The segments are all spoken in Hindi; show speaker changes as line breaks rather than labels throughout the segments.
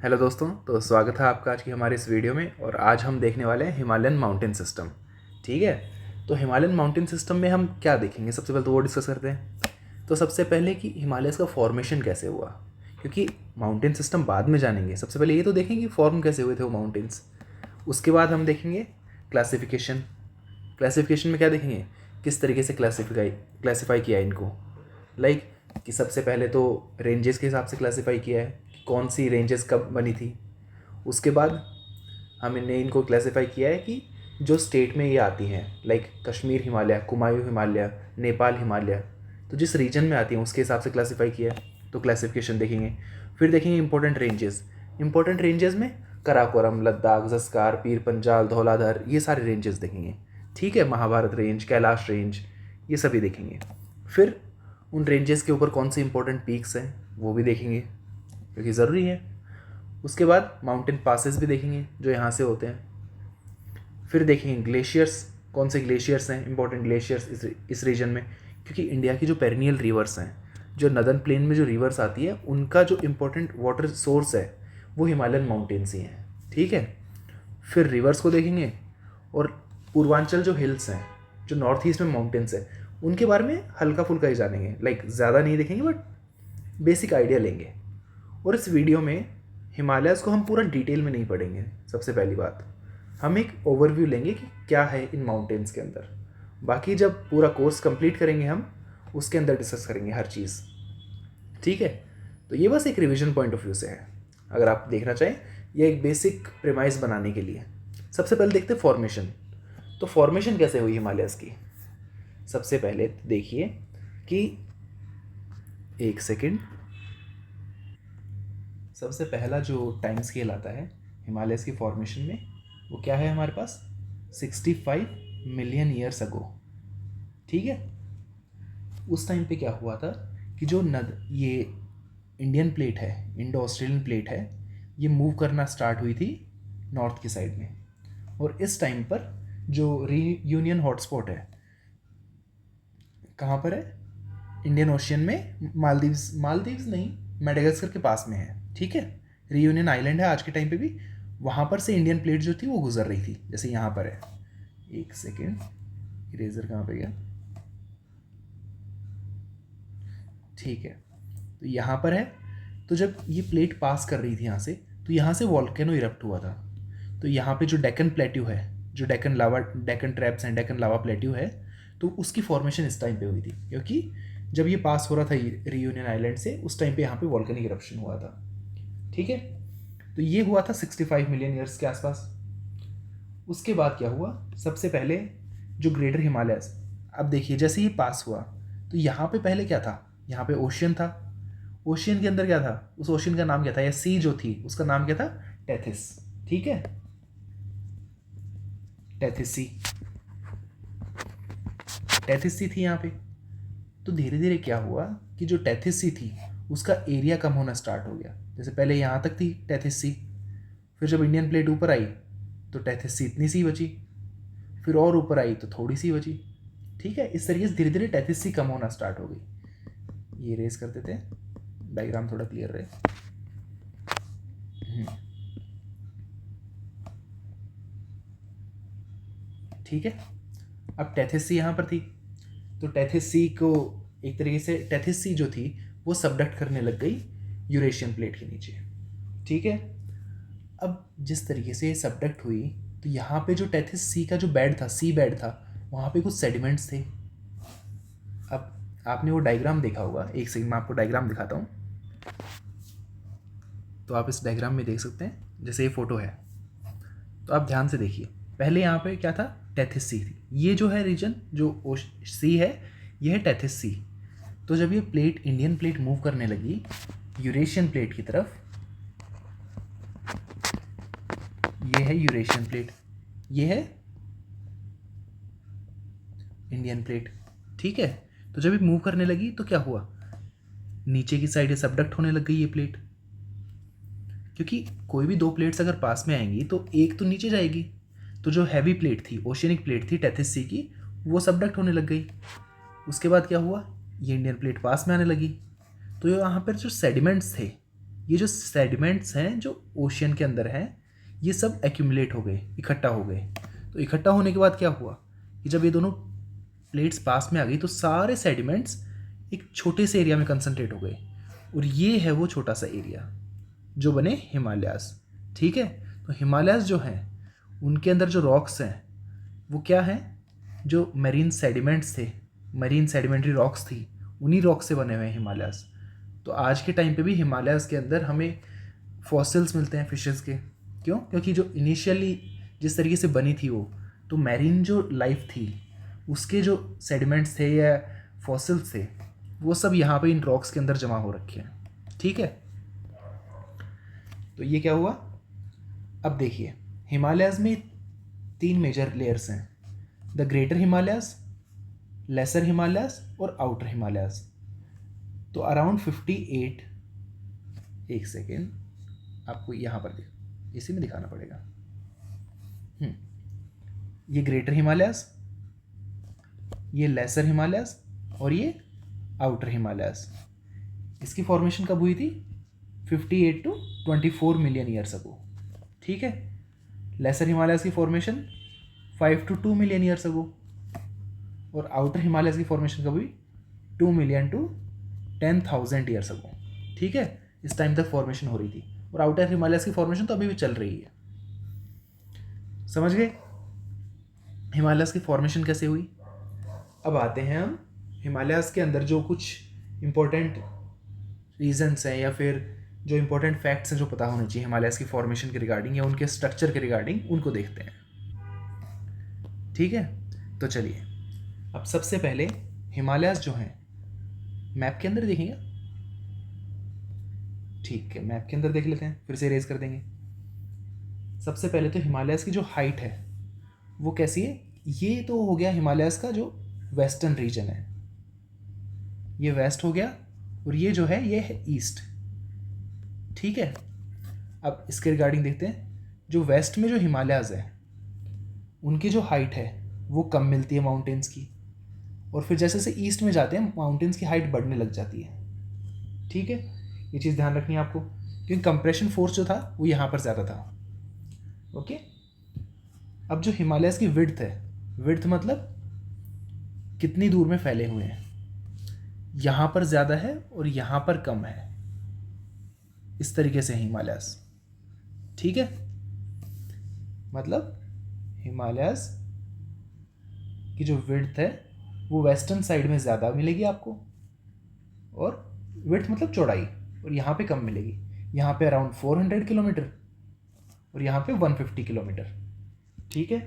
हेलो दोस्तों, तो स्वागत है आपका आज की हमारे इस वीडियो में। और आज हम देखने वाले हैं हिमालयन माउंटेन सिस्टम। ठीक है, तो हिमालयन माउंटेन सिस्टम में हम क्या देखेंगे, सबसे पहले तो वो डिस्कस करते हैं। तो सबसे पहले कि हिमालयस का फॉर्मेशन कैसे हुआ, क्योंकि माउंटेन सिस्टम बाद में जानेंगे, सबसे पहले ये तो देखेंगे फॉर्म कैसे हुए थे वो माउंटेन्स। उसके बाद हम देखेंगे क्लासिफिकेशन। क्लासिफिकेशन में क्या देखेंगे, किस तरीके से क्लासीफाई किया है इनको। लाइक कि सबसे पहले तो रेंजेस के हिसाब से क्लासीफाई किया है कि कौन सी रेंजेस कब बनी थी। उसके बाद हमने इनको क्लासीफाई किया है कि जो स्टेट में ये आती हैं, लाइक कश्मीर हिमालय, कुमायूं हिमालय, नेपाल हिमालय, तो जिस रीजन में आती हैं उसके हिसाब से क्लासीफाई किया है, तो क्लासिफिकेशन देखेंगे। फिर देखेंगे इंपॉर्टेंट रेंजेस। इंपॉर्टेंट रेंजेस में कराकोरम, लद्दाख, जस्कार, पीर पंजाल, धौलाधर, ये सारे रेंजेस देखेंगे। ठीक है, महाभारत रेंज, कैलाश रेंज, ये सभी देखेंगे। फिर उन रेंजेस के ऊपर कौन से इंपॉर्टेंट पीक्स हैं वो भी देखेंगे, क्योंकि ज़रूरी है। उसके बाद माउंटेन पासेस भी देखेंगे जो यहाँ से होते हैं। फिर देखेंगे ग्लेशियर्स, कौन से ग्लेशियर्स हैं इंपॉर्टेंट ग्लेशियर्स इस रीजन में, क्योंकि इंडिया की जो पेरिनियल रिवर्स हैं, जो नदर्न प्लेन में जो रिवर्स आती है, उनका जो इम्पोर्टेंट वाटर सोर्स है वो हिमालयन माउंटेन्स ही हैं। ठीक है, फिर रिवर्स को देखेंगे। और पूर्वांचल जो हिल्स हैं, जो नॉर्थ ईस्ट में माउंटेन्स हैं, उनके बारे में हल्का फुल्का ही जानेंगे, लाइक ज़्यादा नहीं देखेंगे बट बेसिक आइडिया लेंगे। और इस वीडियो में हिमालयस को हम पूरा डिटेल में नहीं पढ़ेंगे। सबसे पहली बात, हम एक ओवरव्यू लेंगे कि क्या है इन माउंटेन्स के अंदर। बाकी जब पूरा कोर्स कंप्लीट करेंगे हम उसके अंदर डिस्कस करेंगे हर चीज़। ठीक है, तो ये बस एक रिवीजन पॉइंट ऑफ व्यू से है, अगर आप देखना चाहें, ये एक बेसिक प्रेमाइस बनाने के लिए। सबसे पहले देखते हैं फॉर्मेशन। तो फॉर्मेशन कैसे हुई हिमालयस की। सबसे पहले देखिए कि एक सेकंड, सबसे पहला जो टाइम स्केल आता है हिमालयस की फॉर्मेशन में, वो क्या है हमारे पास, 65 मिलियन ईयर्स अगो। ठीक है, उस टाइम पे क्या हुआ था कि जो ये इंडियन प्लेट है, इंडो ऑस्ट्रेलियन प्लेट है, ये मूव करना स्टार्ट हुई थी नॉर्थ की साइड में। और इस टाइम पर जो रीयूनियन हॉटस्पॉट है, कहाँ पर है, इंडियन ओशियन में, मालदीव्स नहीं, मेडागास्कर के पास में है। ठीक है, रीयूनियन आइलैंड है आज के टाइम पे भी, वहाँ पर से इंडियन प्लेट जो थी वो गुजर रही थी, जैसे यहाँ पर है। एक सेकेंड, इरेजर कहाँ पे गया। ठीक है, तो यहाँ पर है। तो जब ये प्लेट पास कर रही थी यहाँ से, तो यहाँ से वॉल्केनो इरप्ट हुआ था। तो यहाँ पे जो डेक्कन प्लेट्यू है, जो डेक्कन ट्रैप्स हैं, डेक्कन लावा प्लेट्यू है, तो उसकी फॉर्मेशन इस टाइम पे हुई थी, क्योंकि जब ये पास हो रहा था रीयूनियन आइलैंड से, उस टाइम पे यहाँ पे वॉल्केनिक इरप्शन हुआ था। ठीक है, तो ये हुआ था 65 मिलियन ईयर्स के आसपास। उसके बाद क्या हुआ, सबसे पहले जो ग्रेटर हिमालयस, अब देखिए जैसे ही पास हुआ, तो यहाँ पे पहले क्या था, यहाँ पे ओशियन था। ओशियन के अंदर क्या था, उस ओशियन का नाम क्या था, या सी जो थी उसका नाम क्या था, टेथिस। ठीक है, टेथिस सी, टेथिस सी थी यहाँ पे। तो धीरे धीरे क्या हुआ कि जो टेथिस सी थी उसका एरिया कम होना स्टार्ट हो गया। जैसे पहले यहाँ तक थी टेथिस सी, फिर जब इंडियन प्लेट ऊपर आई तो टेथिस सी इतनी सी बची, फिर और ऊपर आई तो थोड़ी सी बची। ठीक है, इस तरीके से धीरे धीरे टेथिस सी कम होना स्टार्ट हो गई। ये रेस कर देते हैं, डायग्राम थोड़ा क्लियर रहे। ठीक है, अब टेथिस सी यहाँ पर थी, तो टेथिस सी को एक तरीके से टेथिस सी जो थी वो सबडक्ट करने लग गई यूरेशियन प्लेट के नीचे। ठीक है, अब जिस तरीके से सबडक्ट हुई, तो यहाँ पे जो टेथिस सी का जो बेड था, सी बेड था, वहाँ पे कुछ सेडिमेंट्स थे। अब आपने वो डायग्राम देखा होगा, एक सेकंड मैं आपको डायग्राम दिखाता हूँ। तो आप इस डायग्राम में देख सकते हैं, जैसे ये फोटो है, तो आप ध्यान से देखिए। पहले यहाँ पे क्या था, टेथिस सी थी। ये जो है रीजन, जो सी है, ये है टेथिस सी। तो जब ये प्लेट, इंडियन प्लेट मूव करने लगी यूरेशियन प्लेट की तरफ, ये है यूरेशियन प्लेट, ये है इंडियन प्लेट। ठीक है, तो जब ये मूव करने लगी तो क्या हुआ, नीचे की साइड सबडक्ट होने लग गई ये प्लेट, क्योंकि कोई भी दो प्लेट्स अगर पास में आएंगी तो एक तो नीचे जाएगी। तो जो हैवी प्लेट थी, ओशियनिक प्लेट थी टेथिस सी की, वो सबडक्ट होने लग गई। उसके बाद क्या हुआ, ये इंडियन प्लेट पास में आने लगी, तो यहाँ पर जो सेडिमेंट्स थे ये जो सेडिमेंट्स हैं जो ओशियन के अंदर हैं, ये सब एक्यूमुलेट हो गए, इकट्ठा हो गए। तो इकट्ठा होने के बाद क्या हुआ कि जब ये दोनों प्लेट्स पास में आ गई तो सारे सेडिमेंट्स एक छोटे से एरिया में कंसंट्रेट हो गए, और ये है वो छोटा सा एरिया जो बने हिमालयाज़। ठीक है, तो हिमालयाज़ जो हैं उनके अंदर जो रॉक्स हैं वो क्या हैं, जो मरीन सेडिमेंट्स थे, मरीन सेडिमेंट्री रॉक्स थी, उन्हीं रॉक से बने हुए हैं हिमालयाज़। तो आज के टाइम पे भी हिमालयाज़ के अंदर हमें फॉसिल्स मिलते हैं फिशेस के। क्यों? क्योंकि जो इनिशियली जिस तरीके से बनी थी वो, तो मैरीन जो लाइफ थी उसके जो सेडिमेंट्स थे या फॉसिल्स थे वो सब यहाँ पे इन रॉक्स के अंदर जमा हो रखे हैं। ठीक है, तो ये क्या हुआ, अब देखिए हिमालयाज़ में 3 मेजर लेयर्स हैं, the greater Himalayas, lesser Himalayas और आउटर हिमालयाज़। तो अराउंड 58, एक सेकेंड आपको यहाँ पर इसी में दिखाना पड़ेगा। ये ग्रेटर हिमालयाज़, ये लेसर हिमालयाज़ और ये आउटर हिमालयाज़। इसकी फॉर्मेशन कब हुई थी? 58 to 24 मिलियन ईयर्स अगो। ठीक है, लेसर हिमालयाज़ की formation 5 to 2 million years ago, और आउटर हिमालयाज़ की फॉर्मेशन कब हुई? 2 मिलियन to 10,000 ईयर्स अगो। ठीक है, इस टाइम तक फॉर्मेशन हो रही थी, और आउटर हिमालयाज़ की फॉर्मेशन तो अभी भी चल रही है। समझ गए हिमालयाज़ की फॉर्मेशन कैसे हुई? अब आते हैं हम हिमालयाज़ के अंदर जो कुछ इम्पोर्टेंट रीजन्स हैं या फिर जो इम्पोर्टेंट फैक्ट्स हैं जो पता होने चाहिए हिमालयाज़ की फॉर्मेशन के रिगार्डिंग या उनके स्ट्रक्चर के रिगार्डिंग, उनको देखते हैं। ठीक है, तो चलिए अब सबसे पहले हिमालयाज़ जो हैं मैप के अंदर देखेंगे। ठीक है, मैप के अंदर देख लेते हैं, फिर से इरेज कर देंगे। सबसे पहले तो हिमालयाज़ की जो हाइट है वो कैसी है? ये तो हो गया हिमालयाज़ का जो वेस्टर्न रीजन है, ये वेस्ट हो गया, और ये जो है ये है ईस्ट। ठीक है, अब इसके रिगार्डिंग देखते हैं। जो वेस्ट में जो हिमालयाज़ है उनकी जो हाइट है वो कम मिलती है माउंटेन्स की, और फिर जैसे जैसे ईस्ट में जाते हैं माउंटेन्स की हाइट बढ़ने लग जाती है। ठीक है, ये चीज़ ध्यान रखनी है आपको, क्योंकि कंप्रेशन फोर्स जो था वो यहाँ पर ज़्यादा था। ओके, अब जो हिमालयाज़ की विड्थ है, विड्थ मतलब कितनी दूर में फैले हुए हैं, यहाँ पर ज़्यादा है और यहाँ पर कम है, इस तरीके से हिमालयाज़। ठीक है, मतलब हिमालयाज़ की जो विड्थ है वो वेस्टर्न साइड में ज़्यादा मिलेगी आपको, और विड्थ मतलब चौड़ाई, और यहाँ पे कम मिलेगी। यहाँ पे अराउंड 400 किलोमीटर और यहाँ पे 150 किलोमीटर। ठीक है,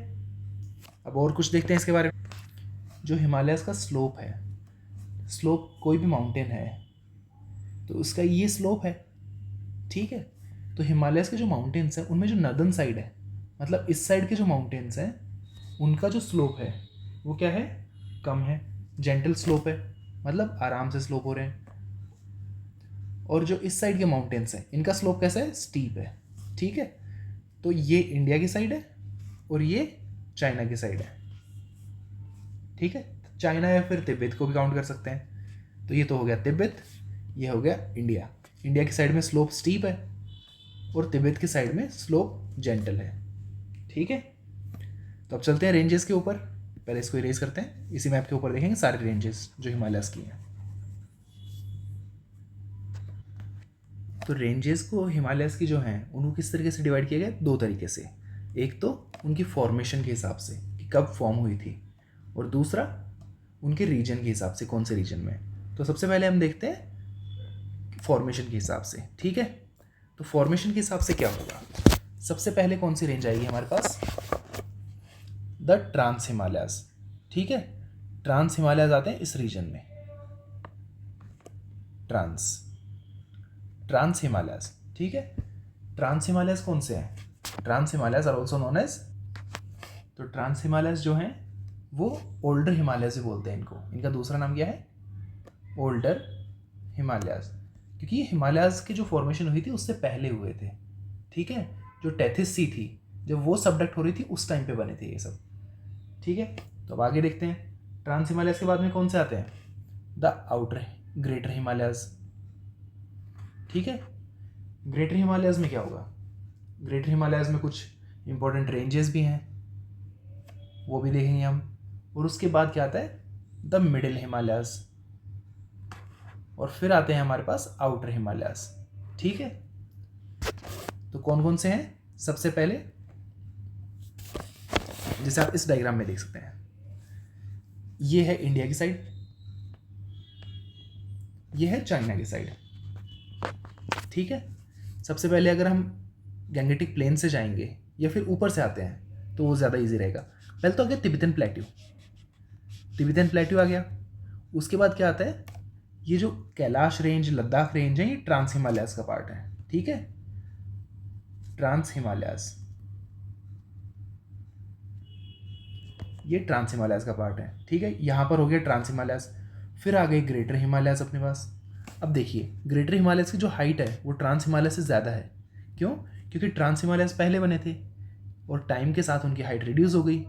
अब और कुछ देखते हैं इसके बारे में। जो हिमालयाज़ का स्लोप है, स्लोप कोई भी माउंटेन है तो उसका ये स्लोप है। ठीक है, तो हिमालयाज़ के जो माउंटेन्स हैं उनमें जो नर्दर्न साइड है, मतलब इस साइड के जो माउंटेन्स हैं उनका जो स्लोप है वो क्या है? कम है, जेंटल स्लोप है, मतलब आराम से स्लोप हो रहे हैं। और जो इस साइड के माउंटेन्स हैं इनका स्लोप कैसा है? स्टीप है। ठीक है, तो ये इंडिया की साइड है और ये चाइना की साइड है। ठीक है, चाइना या फिर तिब्बत को भी काउंट कर सकते हैं। तो ये तो हो गया तिब्बत, ये हो गया इंडिया। इंडिया की साइड में स्लोप स्टीप है और तिब्बत की साइड में स्लोप जेंटल है। ठीक है, तो अब चलते हैं रेंजेस के ऊपर। पहले इसको इरेज करते हैं, इसी मैप के ऊपर देखेंगे सारे रेंजेस जो हिमालयाज़ की हैं। तो रेंजेस को हिमालयाज़ की जो हैं उनको किस तरीके से डिवाइड किया गया? 2 तरीके से। एक तो उनकी फॉर्मेशन के हिसाब से कि कब फॉर्म हुई थी, और दूसरा उनके रीजन के हिसाब से, कौन से रीजन में। तो सबसे पहले हम देखते हैं फॉर्मेशन के हिसाब से। ठीक है, तो फॉर्मेशन के हिसाब से क्या होगा? सबसे पहले कौन सी रेंज आएगी हमारे पास? The trans Himalayas. ठीक है, ट्रांस हिमालयाज़ आते हैं इस रीजन में, ट्रांस हिमालयाज़। ठीक है, ट्रांस हिमालयाज़ कौन से हैं? Trans Himalayas are also known as, तो ट्रांस हिमालयाज़ जो हैं वो ओल्डर हिमालयाज़ भी बोलते हैं इनको। इनका दूसरा नाम क्या है? ओल्डर हिमालयाज़, क्योंकि ये हिमालयाज़ की जो फॉर्मेशन हुई थी उससे पहले हुए थे। ठीक है, जो टेथिस सी थी जब वो सबडक्ट हो रही थी उस टाइम पे बने थे ये सब। ठीक है, तो अब आगे देखते हैं। ट्रांस हिमालयाज़ के बाद में कौन से आते हैं? The outer greater Himalayas. ठीक है, ग्रेटर हिमालयज़ में क्या होगा, ग्रेटर हिमालयज़ में कुछ इंपॉर्टेंट रेंजेस भी हैं, वो भी देखेंगे हम। और उसके बाद क्या आता है, द मिडिल हिमालयज़, और फिर आते हैं हमारे पास आउटर हिमालयज़। ठीक है, तो कौन कौन से हैं, सबसे पहले जैसे आप इस डायग्राम में देख सकते हैं, ये है इंडिया की साइड, ये है चाइना की साइड। ठीक है, सबसे पहले अगर हम गैंगेटिक प्लेन से जाएंगे या फिर ऊपर से आते हैं तो वो ज़्यादा इजी रहेगा। पहले तो आ गया तिब्बतन प्लेट्यू, तिब्बतन प्लेट्यू आ गया। उसके बाद क्या आता है, ये जो कैलाश रेंज, लद्दाख रेंज है, ये ट्रांस हिमालयस का पार्ट है। ठीक है, ट्रांस हिमालयस, ये ट्रांस हिमालयस का पार्ट है। ठीक है, यहाँ पर हो गया ट्रांस हिमालयस। फिर आ गई ग्रेटर हिमालयस अपने पास। अब देखिए, ग्रेटर हिमालयस की जो हाइट है वो ट्रांस हिमालयस से ज़्यादा है। क्यों? क्योंकि ट्रांस हिमालयस पहले बने थे और टाइम के साथ उनकी हाइट रिड्यूस हो गई,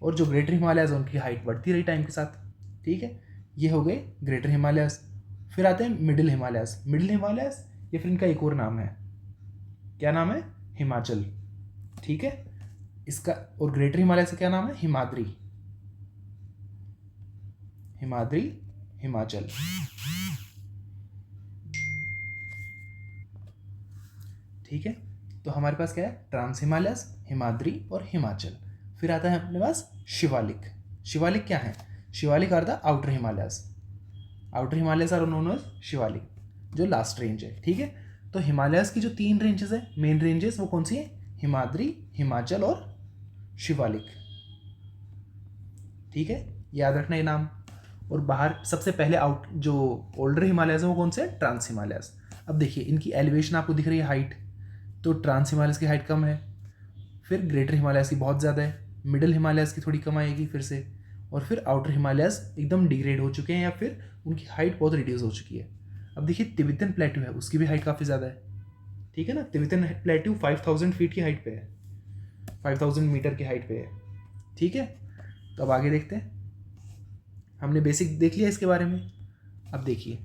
और जो ग्रेटर हिमालयस उनकी हाइट बढ़ती रही टाइम के साथ। ठीक है, ये हो गए ग्रेटर हिमालयस। फिर आते हैं मिडिल हिमालयस। मिडिल हिमालयस या फिर इनका एक और नाम है, क्या नाम है, हिमाचल। ठीक है, इसका और ग्रेटर हिमालयस का क्या नाम है, हिमाद्री, हिमाद्री, हिमाचल। ठीक है, तो हमारे पास क्या है, ट्रांस हिमालयस, हिमाद्री और हिमाचल। फिर आता है अपने पास शिवालिक। शिवालिक क्या है, Shivalik are the outer Himalayas, outer Himalayas are known as Shivalik, जो लास्ट रेंज है। ठीक है, तो हिमालयस की जो 3 रेंजेस है, मेन रेंजेस, वो कौन सी है, हिमाद्री, हिमाचल और शिवालिक। ठीक है, याद रखना ये नाम। और बाहर सबसे पहले आउट जो ओल्डर हिमालयस है वो कौन से है, ट्रांस हिमालयस। अब देखिए इनकी एलिवेशन आपको दिख रही है, हाइट, तो ट्रांस हिमालयस की हाइट कम है, फिर ग्रेटर हिमालयस की बहुत ज़्यादा है, मिडिल हिमालयस की थोड़ी कम आएगी फिर से, और फिर आउटर हिमालयस एकदम डिग्रेड हो चुके हैं या फिर उनकी हाइट बहुत रिड्यूस हो चुकी है। अब देखिए तिब्बतन प्लेट्यू है, उसकी भी हाइट काफ़ी ज़्यादा है। ठीक है ना, तिब्बतन प्लेट्यू 5000 फीट की हाइट पे है, 5000 मीटर की हाइट पे है। ठीक है, तो अब आगे देखते हैं। हमने बेसिक देख लिया इसके बारे में। अब देखिए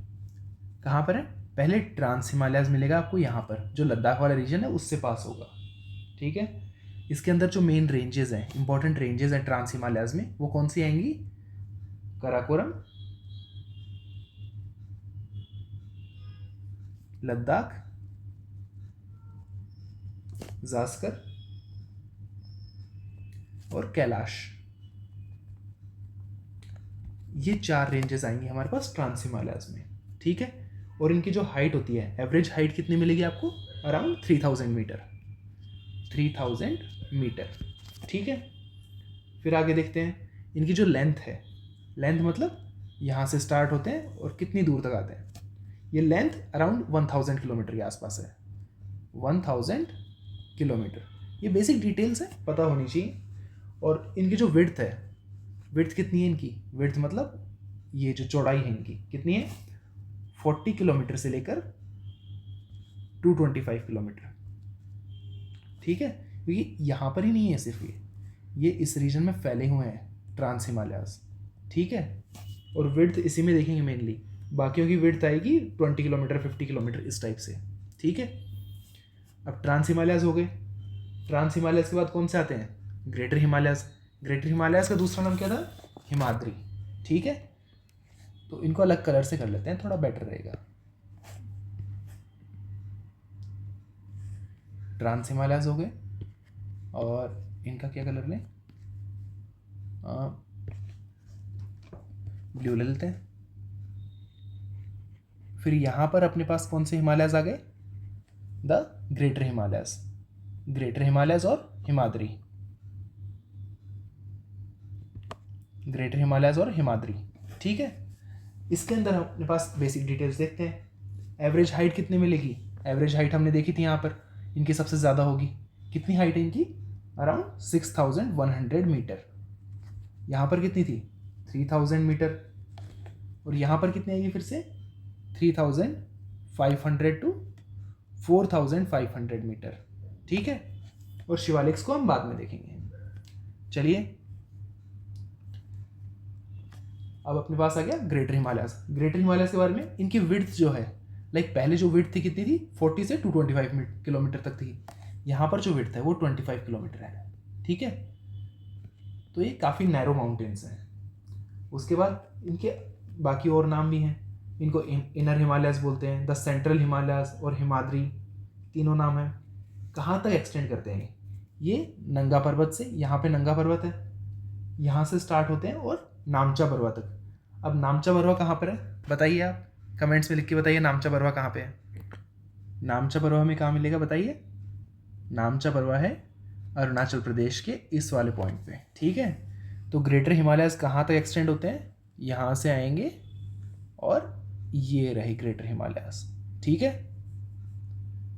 कहाँ पर है, पहले ट्रांस हिमालयस मिलेगा आपको यहाँ पर, जो लद्दाख वाला रीजन है उससे पास होगा। ठीक है, इसके अंदर जो मेन रेंजेस हैं, इंपॉर्टेंट रेंजेस हैं ट्रांस हिमालयस में, वो कौन सी आएंगी, कराकोरम, लद्दाख, जास्कर और कैलाश। ये 4 रेंजेस आएंगी हमारे पास ट्रांस हिमालयस में। ठीक है, और इनकी जो हाइट होती है, एवरेज हाइट कितनी मिलेगी आपको, अराउंड 3000 मीटर, 3000 मीटर। ठीक है, फिर आगे देखते हैं इनकी जो लेंथ है, लेंथ मतलब यहाँ से स्टार्ट होते हैं और कितनी दूर तक आते हैं, ये लेंथ अराउंड 1000 किलोमीटर के आसपास है, 1000 किलोमीटर। ये बेसिक डिटेल्स है, पता होनी चाहिए। और इनकी जो विड्थ है, विड्थ कितनी है इनकी, विड्थ मतलब ये जो चौड़ाई है इनकी कितनी है, 40 किलोमीटर से लेकर 225 किलोमीटर। ठीक है, क्योंकि यहाँ पर ही नहीं है सिर्फ ये इस रीजन में फैले हुए हैं ट्रांस हिमालयस। ठीक है, और विड्थ इसी में देखेंगे मेनली, बाकियों की विड्थ आएगी 20 किलोमीटर, 50 किलोमीटर, इस टाइप से। ठीक है, अब ट्रांस हिमालयस हो गए। ट्रांस हिमालयस के बाद कौन से आते हैं, ग्रेटर हिमालयस। ग्रेटर हिमालयस का दूसरा नाम क्या था, हिमाद्री। ठीक है, तो इनको अलग कलर से कर लेते हैं, थोड़ा बेटर रहेगा। ट्रांस हिमालयस हो गए, और इनका क्या कलर लें, ब्लू ले लेते हैं। फिर यहाँ पर अपने पास कौन से हिमालयस आ गए, the greater Himalayas, greater Himalayas और हिमाद्री, ग्रेटर हिमालयस और हिमाद्री। ठीक है, इसके अंदर अपने पास बेसिक डिटेल्स देखते हैं। एवरेज हाइट कितनी मिलेगी, एवरेज हाइट हमने देखी थी यहाँ पर, इनकी सबसे ज़्यादा होगी। कितनी हाइट है इनकी, अराउंड 6100 मीटर। यहाँ पर कितनी थी, 3000 मीटर। और यहाँ पर कितनी आएगी फिर से, 3500 टू 4500 मीटर। ठीक है, और शिवालिक्स को हम बाद में देखेंगे। चलिए, अब अपने पास आ गया ग्रेटर हिमालयस। ग्रेटर हिमालयस के बारे में, इनकी विड्थ जो है लाइक पहले जो विड्थ थी कितनी थी, 40 से 225 किलोमीटर तक थी। यहाँ पर जो विड्थ है वो 25 किलोमीटर है, ठीक है। तो ये काफ़ी नैरो माउंटेन्स हैं। उसके बाद इनके बाकी और नाम भी हैं। इनको इनर हिमालयस बोलते हैं, द सेंट्रल हिमालयस और हिमाद्री, तीनों नाम हैं। कहाँ तक एक्सटेंड करते हैं ये नंगा पर्वत से, यहाँ पे नंगा पर्वत है, यहाँ से स्टार्ट होते हैं और नामचा बरवा तक। अब नामचा बरवा कहाँ पर है बताइए, आप कमेंट्स में लिख के बताइए नामचा बरवा कहाँ पे है। नामचा बरवा में कहाँ मिलेगा बताइए। नामचा बरवा है अरुणाचल प्रदेश के इस वाले पॉइंट पे, ठीक है। तो ग्रेटर हिमालयस कहाँ तक एक्सटेंड होते हैं, यहाँ से आएंगे और ये रहे ग्रेटर हिमालयस, ठीक है।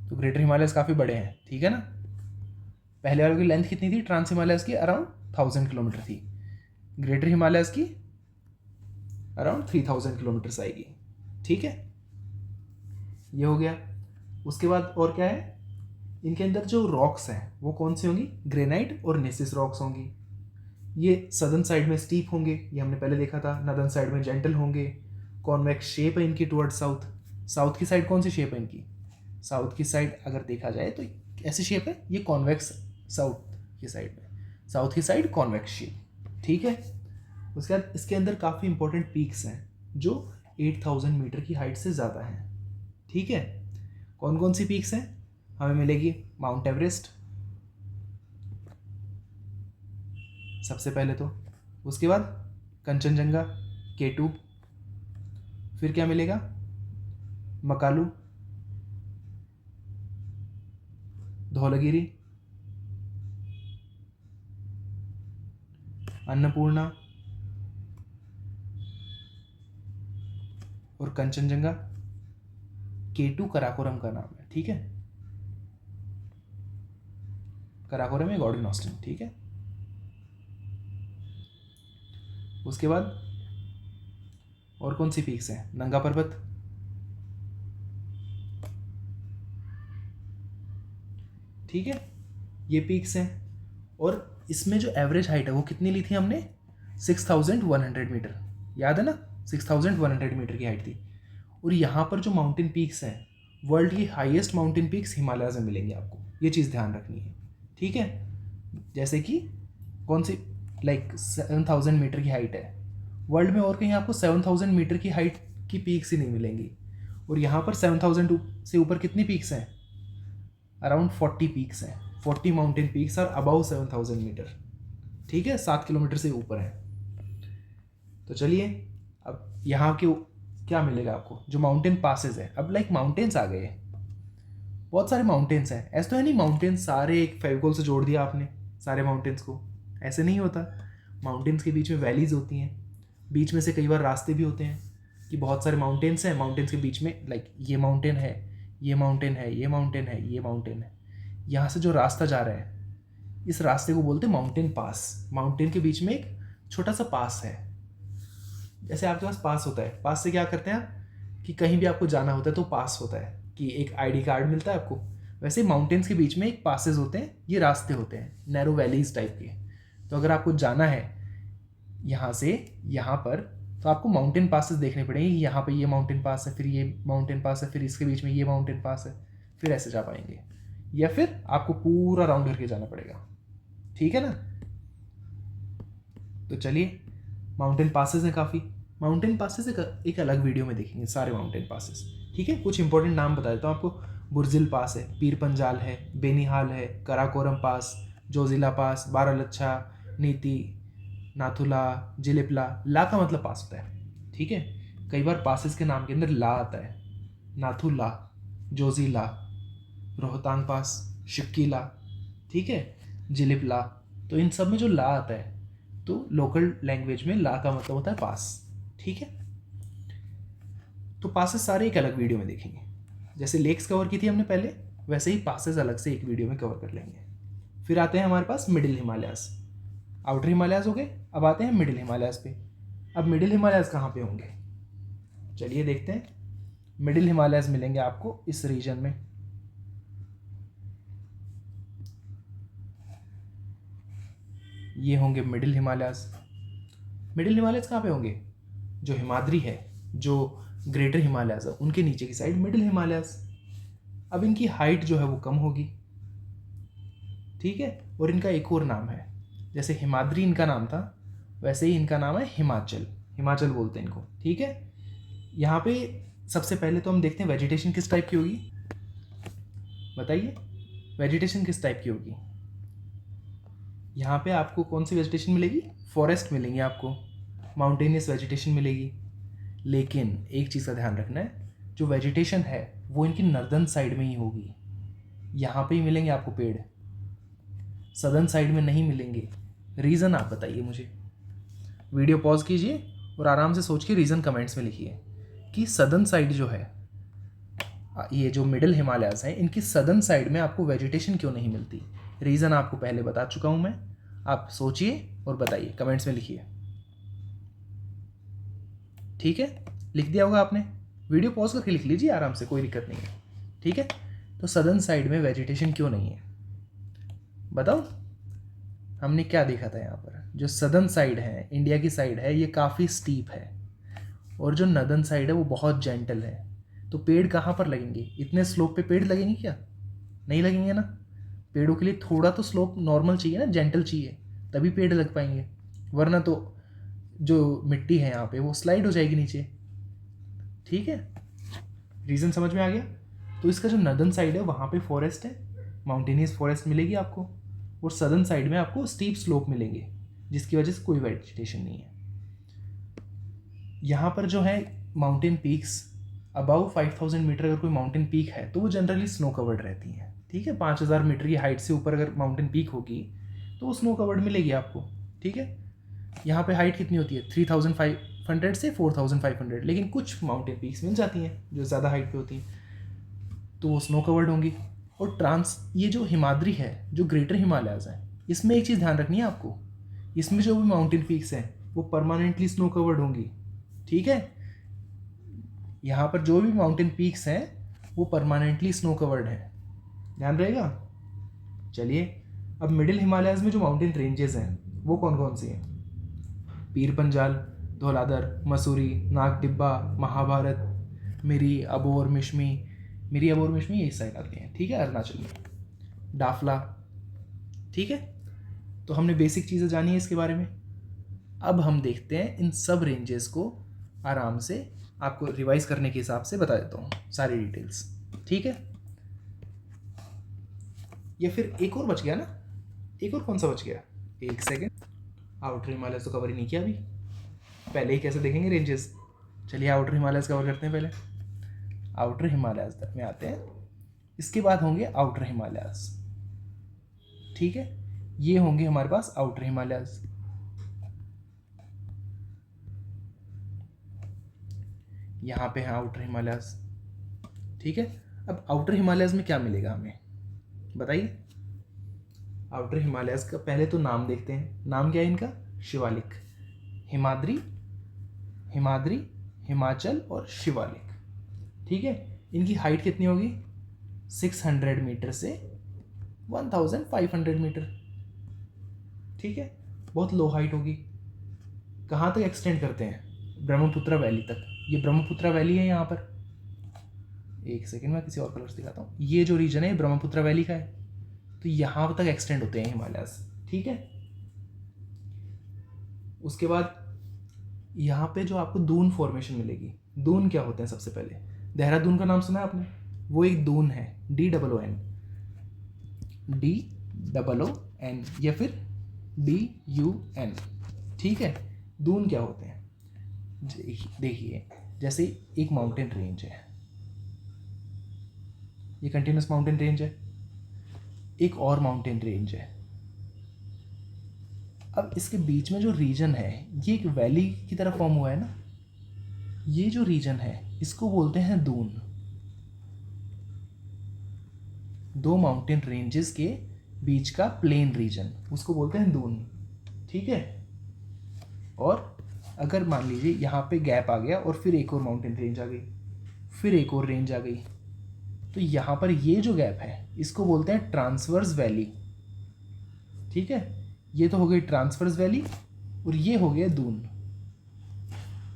तो ग्रेटर हिमालयस काफ़ी बड़े हैं, ठीक है ना। पहले वालों की लेंथ कितनी थी ट्रांस हिमालयस की, अराउंड 1000 किलोमीटर थी। ग्रेटर हिमालयस की अराउंड 3000 किलोमीटर आएगी, ठीक है। ये हो गया। उसके बाद और क्या है, इनके अंदर जो रॉक्स हैं वो कौन सी होंगी, ग्रेनाइट और नेसिस रॉक्स होंगी। ये सदर्न साइड में स्टीप होंगे, ये हमने पहले देखा था। नॉर्दर्न साइड में जेंटल होंगे। कॉन्वेक्स शेप है इनकी टुवर्ड साउथ। साउथ की साइड कौन सी शेप है इनकी, साउथ की साइड अगर देखा जाए तो ऐसी शेप है, ये कॉन्वेक्स साउथ की साइड में, साउथ की साइड कॉन्वेक्स शेप, ठीक है। उसके बाद इसके अंदर काफ़ी इंपॉर्टेंट पीक्स हैं जो 8000 मीटर की हाइट से ज़्यादा हैं, ठीक है। कौन कौन सी पीक्स हैं, हमें मिलेगी माउंट एवरेस्ट सबसे पहले तो, उसके बाद कंचनजंगा, K2, फिर क्या मिलेगा, मकालू, धौलागिरी, अन्नपूर्णा और कंचनजंगा। K2 कराकोरम का नाम है, ठीक है। कराकोरम है गॉर्डन ऑस्टिन, ठीक है। उसके बाद और कौन सी पीक्स हैं, नंगा पर्वत, ठीक है। ये पीक्स हैं और इसमें जो एवरेज हाइट है वो कितनी ली थी हमने, 6100 मीटर, याद है ना, 6100 मीटर की हाइट थी। और यहाँ पर जो माउंटेन पीक्स हैं, वर्ल्ड की हाईएस्ट माउंटेन पीक्स हिमालय में मिलेंगे आपको, ये चीज़ ध्यान रखनी है, ठीक है। जैसे कि कौन सी, लाइक 7000 मीटर की हाइट है, वर्ल्ड में और कहीं आपको 7000 मीटर की हाइट की पीक्स ही नहीं मिलेंगी। और यहाँ पर 7000 से ऊपर कितनी पीक्स हैं, अराउंड 40 पीक्स हैं। 40 mountain peaks are about 7000 meter, ठीक है, 7 किलोमीटर से ऊपर है। तो चलिए अब यहाँ के क्या मिलेगा आपको, जो माउंटेन पासेस है। अब लाइक माउंटेन्स आ गए, बहुत सारे माउंटेन्स हैं। ऐसा तो है नहीं माउंटेन्स सारे एक फेविकोल से जोड़ दिया आपने सारे माउंटेन्स को, ऐसे नहीं होता। माउंटेन्स के बीच में वैलीज होती हैं, बीच में से कई बार रास्ते भी होते हैं कि बहुत सारे माउंटेन्स हैं, माउंटेन्स के बीच में लाइक ये माउंटेन है, ये माउंटेन है, ये माउंटेन है, ये माउंटेन है। यहाँ से जो रास्ता जा रहा है इस रास्ते को बोलते हैं माउंटेन पास। माउंटेन के बीच में एक छोटा सा पास है, जैसे आपके पास पास होता है, पास से क्या करते हैं आप कि कहीं भी आपको जाना होता है तो पास होता है कि एक आईडी कार्ड मिलता है आपको। वैसे माउंटेन्स के बीच में एक पासेस होते हैं, ये रास्ते होते हैं नैरो वैलीज टाइप के। तो अगर आपको जाना है यहाँ से यहाँ पर, तो आपको माउंटेन पासेस देखने पड़ेंगे। यहाँ पे ये माउंटेन पास है, फिर ये माउंटेन पास है, फिर इसके बीच में ये माउंटेन पास है, फिर ऐसे जा पाएंगे। या फिर आपको पूरा राउंड करके जाना पड़ेगा, ठीक है ना। तो चलिए, माउंटेन पासेस हैं काफ़ी। माउंटेन पासेस एक अलग वीडियो में देखेंगे सारे माउंटेन पासेस, ठीक है। कुछ इंपॉर्टेंट नाम बता देता हूँ आपको। बुर्जिल पास है, पीर पंजाल है, बेनीहाल है, कराकोरम पास, जोजिला पास, बारालच्छा, नीति, नाथुला, जिलिपला। ला का मतलब पास होता है, ठीक है। कई बार पासेस के नाम के अंदर ला आता है, नाथुला, जोजिला, रोहतांग पास, शिक्कीला, ठीक है, जिलिपला। तो इन सब में जो ला आता है तो लोकल लैंग्वेज में ला का मतलब होता है पास, ठीक है। तो पासेस सारे एक अलग वीडियो में देखेंगे। जैसे लेक्स कवर की थी हमने पहले, वैसे ही पासेस अलग से एक वीडियो में कवर कर लेंगे। फिर आते हैं हमारे पास मिडिल हिमालयास। आउटर हिमालयास हो गए, अब आते हैं मिडिल हिमालयास पे। अब मिडिल हिमालयास कहाँ पे होंगे, चलिए देखते हैं। मिडिल हिमालयास मिलेंगे आपको इस रीजन में, ये होंगे मिडिल हिमालयास। मिडिल हिमालयास कहाँ पे होंगे, जो हिमाद्री है, जो ग्रेटर हिमालयाज है उनके नीचे की साइड मिडिल हिमालयाज। अब इनकी हाइट जो है वो कम होगी, ठीक है। और इनका एक और नाम है, जैसे हिमाद्री इनका नाम था वैसे ही इनका नाम है हिमाचल, हिमाचल बोलते हैं इनको, ठीक है। यहाँ पे सबसे पहले तो हम देखते हैं वेजिटेशन किस टाइप की होगी, बताइए वेजिटेशन किस टाइप की होगी। यहाँ पे आपको कौन सी वेजिटेशन मिलेगी, फॉरेस्ट मिलेंगे आपको, माउंटेनियस वेजिटेशन मिलेगी। लेकिन एक चीज़ का ध्यान रखना है, जो वेजिटेशन है वो इनकी नॉर्दर्न साइड में ही होगी, यहाँ पे ही मिलेंगे आपको पेड़, सदर्न साइड में नहीं मिलेंगे। रीज़न आप बताइए मुझे, वीडियो पॉज कीजिए और आराम से सोच के रीज़न कमेंट्स में लिखिए कि सदर्न साइड जो है, ये जो मिडिल हिमालयाज हैं इनकी सदर्न साइड में आपको वेजिटेशन क्यों नहीं मिलती। रीज़न आपको पहले बता चुका हूँ मैं, आप सोचिए और बताइए, कमेंट्स में लिखिए, ठीक है। लिख दिया होगा आपने, वीडियो पॉज करके लिख लीजिए आराम से, कोई दिक्कत नहीं है, ठीक है। तो सदर्न साइड में वेजिटेशन क्यों नहीं है बताओ। हमने क्या देखा था यहाँ पर, जो सदर्न साइड है इंडिया की साइड है ये काफ़ी स्टीप है, और जो नदर्न साइड है वो बहुत जेंटल है। तो पेड़ कहाँ पर लगेंगे, इतने स्लोप पे पेड़ लगेंगे क्या, नहीं लगेंगे ना। पेड़ों के लिए थोड़ा तो स्लोप नॉर्मल चाहिए ना, जेंटल चाहिए, तभी पेड़ लग पाएंगे, वरना तो जो मिट्टी है यहाँ पे वो स्लाइड हो जाएगी नीचे, ठीक है। रीज़न समझ में आ गया। तो इसका जो नदर्न साइड है वहाँ पे फॉरेस्ट है, माउंटेनियस फॉरेस्ट मिलेगी आपको, और सदर्न साइड में आपको स्टीप स्लोप मिलेंगे, जिसकी वजह से कोई वेजिटेशन नहीं है। यहाँ पर जो है माउंटेन पीक्स अबाउ 5000 मीटर अगर कोई माउंटेन पीक है तो वो जनरली स्नो कवर्ड रहती हैं, ठीक है। 5000 मीटर की हाइट से ऊपर अगर माउंटेन पीक होगी तो वो स्नो कवर्ड मिलेगी आपको, ठीक है। यहाँ पे हाइट कितनी होती है 3500 से 4500, लेकिन कुछ माउंटेन पीक्स मिल जाती हैं जो ज़्यादा हाइट पे होती हैं तो वो स्नो कवर्ड होंगी। और ये जो हिमाद्री है, जो ग्रेटर हिमालयाज है, इसमें एक चीज़ ध्यान रखनी है आपको, इसमें जो भी माउंटेन पीक्स हैं वो परमानेंटली स्नो कवर्ड होंगी, ठीक है। यहाँ पर जो भी माउंटेन पीक्स हैं वो परमानेंटली स्नो कवर्ड हैं, ध्यान रहेगा। चलिए अब मिडिल हिमालयाज में जो माउंटेन रेंजेस हैं वो कौन कौन सी हैं, पीर पंजाल, धौलाधर, मसूरी, नाग टिब्बा, महाभारत, मिरी अबोर मिश्मी, मिरी अबोर मिश्मी ये इस साइड आते हैं, ठीक है, अरुणाचल में, डाफला, ठीक है। तो हमने बेसिक चीज़ें जानी है इसके बारे में। अब हम देखते हैं इन सब रेंजेस को आराम से, आपको रिवाइज करने के हिसाब से बता देता हूँ सारी डिटेल्स, ठीक है। या फिर एक और बच गया ना, एक और कौन सा बच गया, एक सेकेंड, आउटर हिमालयस तो कवर ही नहीं किया अभी, पहले ही कैसे देखेंगे रेंजेस। चलिए आउटर हिमालयस कवर करते हैं पहले, आउटर हिमालयस तक में आते हैं, इसके बाद होंगे आउटर हिमालयस, ठीक है। ये होंगे हमारे पास आउटर हिमालयस। यहाँ पे है आउटर हिमालयस, ठीक है। अब आउटर हिमालयस में क्या मिलेगा हमें बताइए। आउटर हिमालयस का पहले तो नाम देखते हैं, नाम क्या है इनका, शिवालिक, हिमाद्री, हिमाद्री, हिमाचल और शिवालिक, ठीक है। इनकी हाइट कितनी होगी 600 मीटर से 1500 मीटर, ठीक है, बहुत लो हाइट होगी। कहाँ तक एक्सटेंड करते हैं, ब्रह्मपुत्र वैली तक, ये ब्रह्मपुत्र वैली है यहाँ पर, एक सेकेंड मैं किसी और कलर से दिखाता हूँ, ये जो रीजन है ये ब्रह्मपुत्र वैली का है, तो यहाँ तक एक्सटेंड होते हैं हिमालयस, ठीक है। उसके बाद यहाँ पे जो आपको दून फॉर्मेशन मिलेगी, दून क्या होते हैं, सबसे पहले देहरादून का नाम सुना है आपने, वो एक दून है, DOON, DOON या फिर DUN, ठीक है। दून क्या होते हैं, देखिए जैसे एक माउंटेन रेंज है, ये कंटिन्यूस माउंटेन रेंज है, एक और माउंटेन रेंज है, अब इसके बीच में जो रीजन है ये एक वैली की तरह फॉर्म हुआ है ना, ये जो रीजन है इसको बोलते हैं दून। दो माउंटेन रेंजेस के बीच का प्लेन रीजन उसको बोलते हैं दून, ठीक है। और अगर मान लीजिए यहाँ पे गैप आ गया और फिर एक और माउंटेन रेंज आ गई, फिर एक और रेंज आ गई, तो यहाँ पर ये जो गैप है इसको बोलते हैं ट्रांसवर्स वैली, ठीक है। ये तो हो गई ट्रांसवर्स वैली और ये हो गया दून,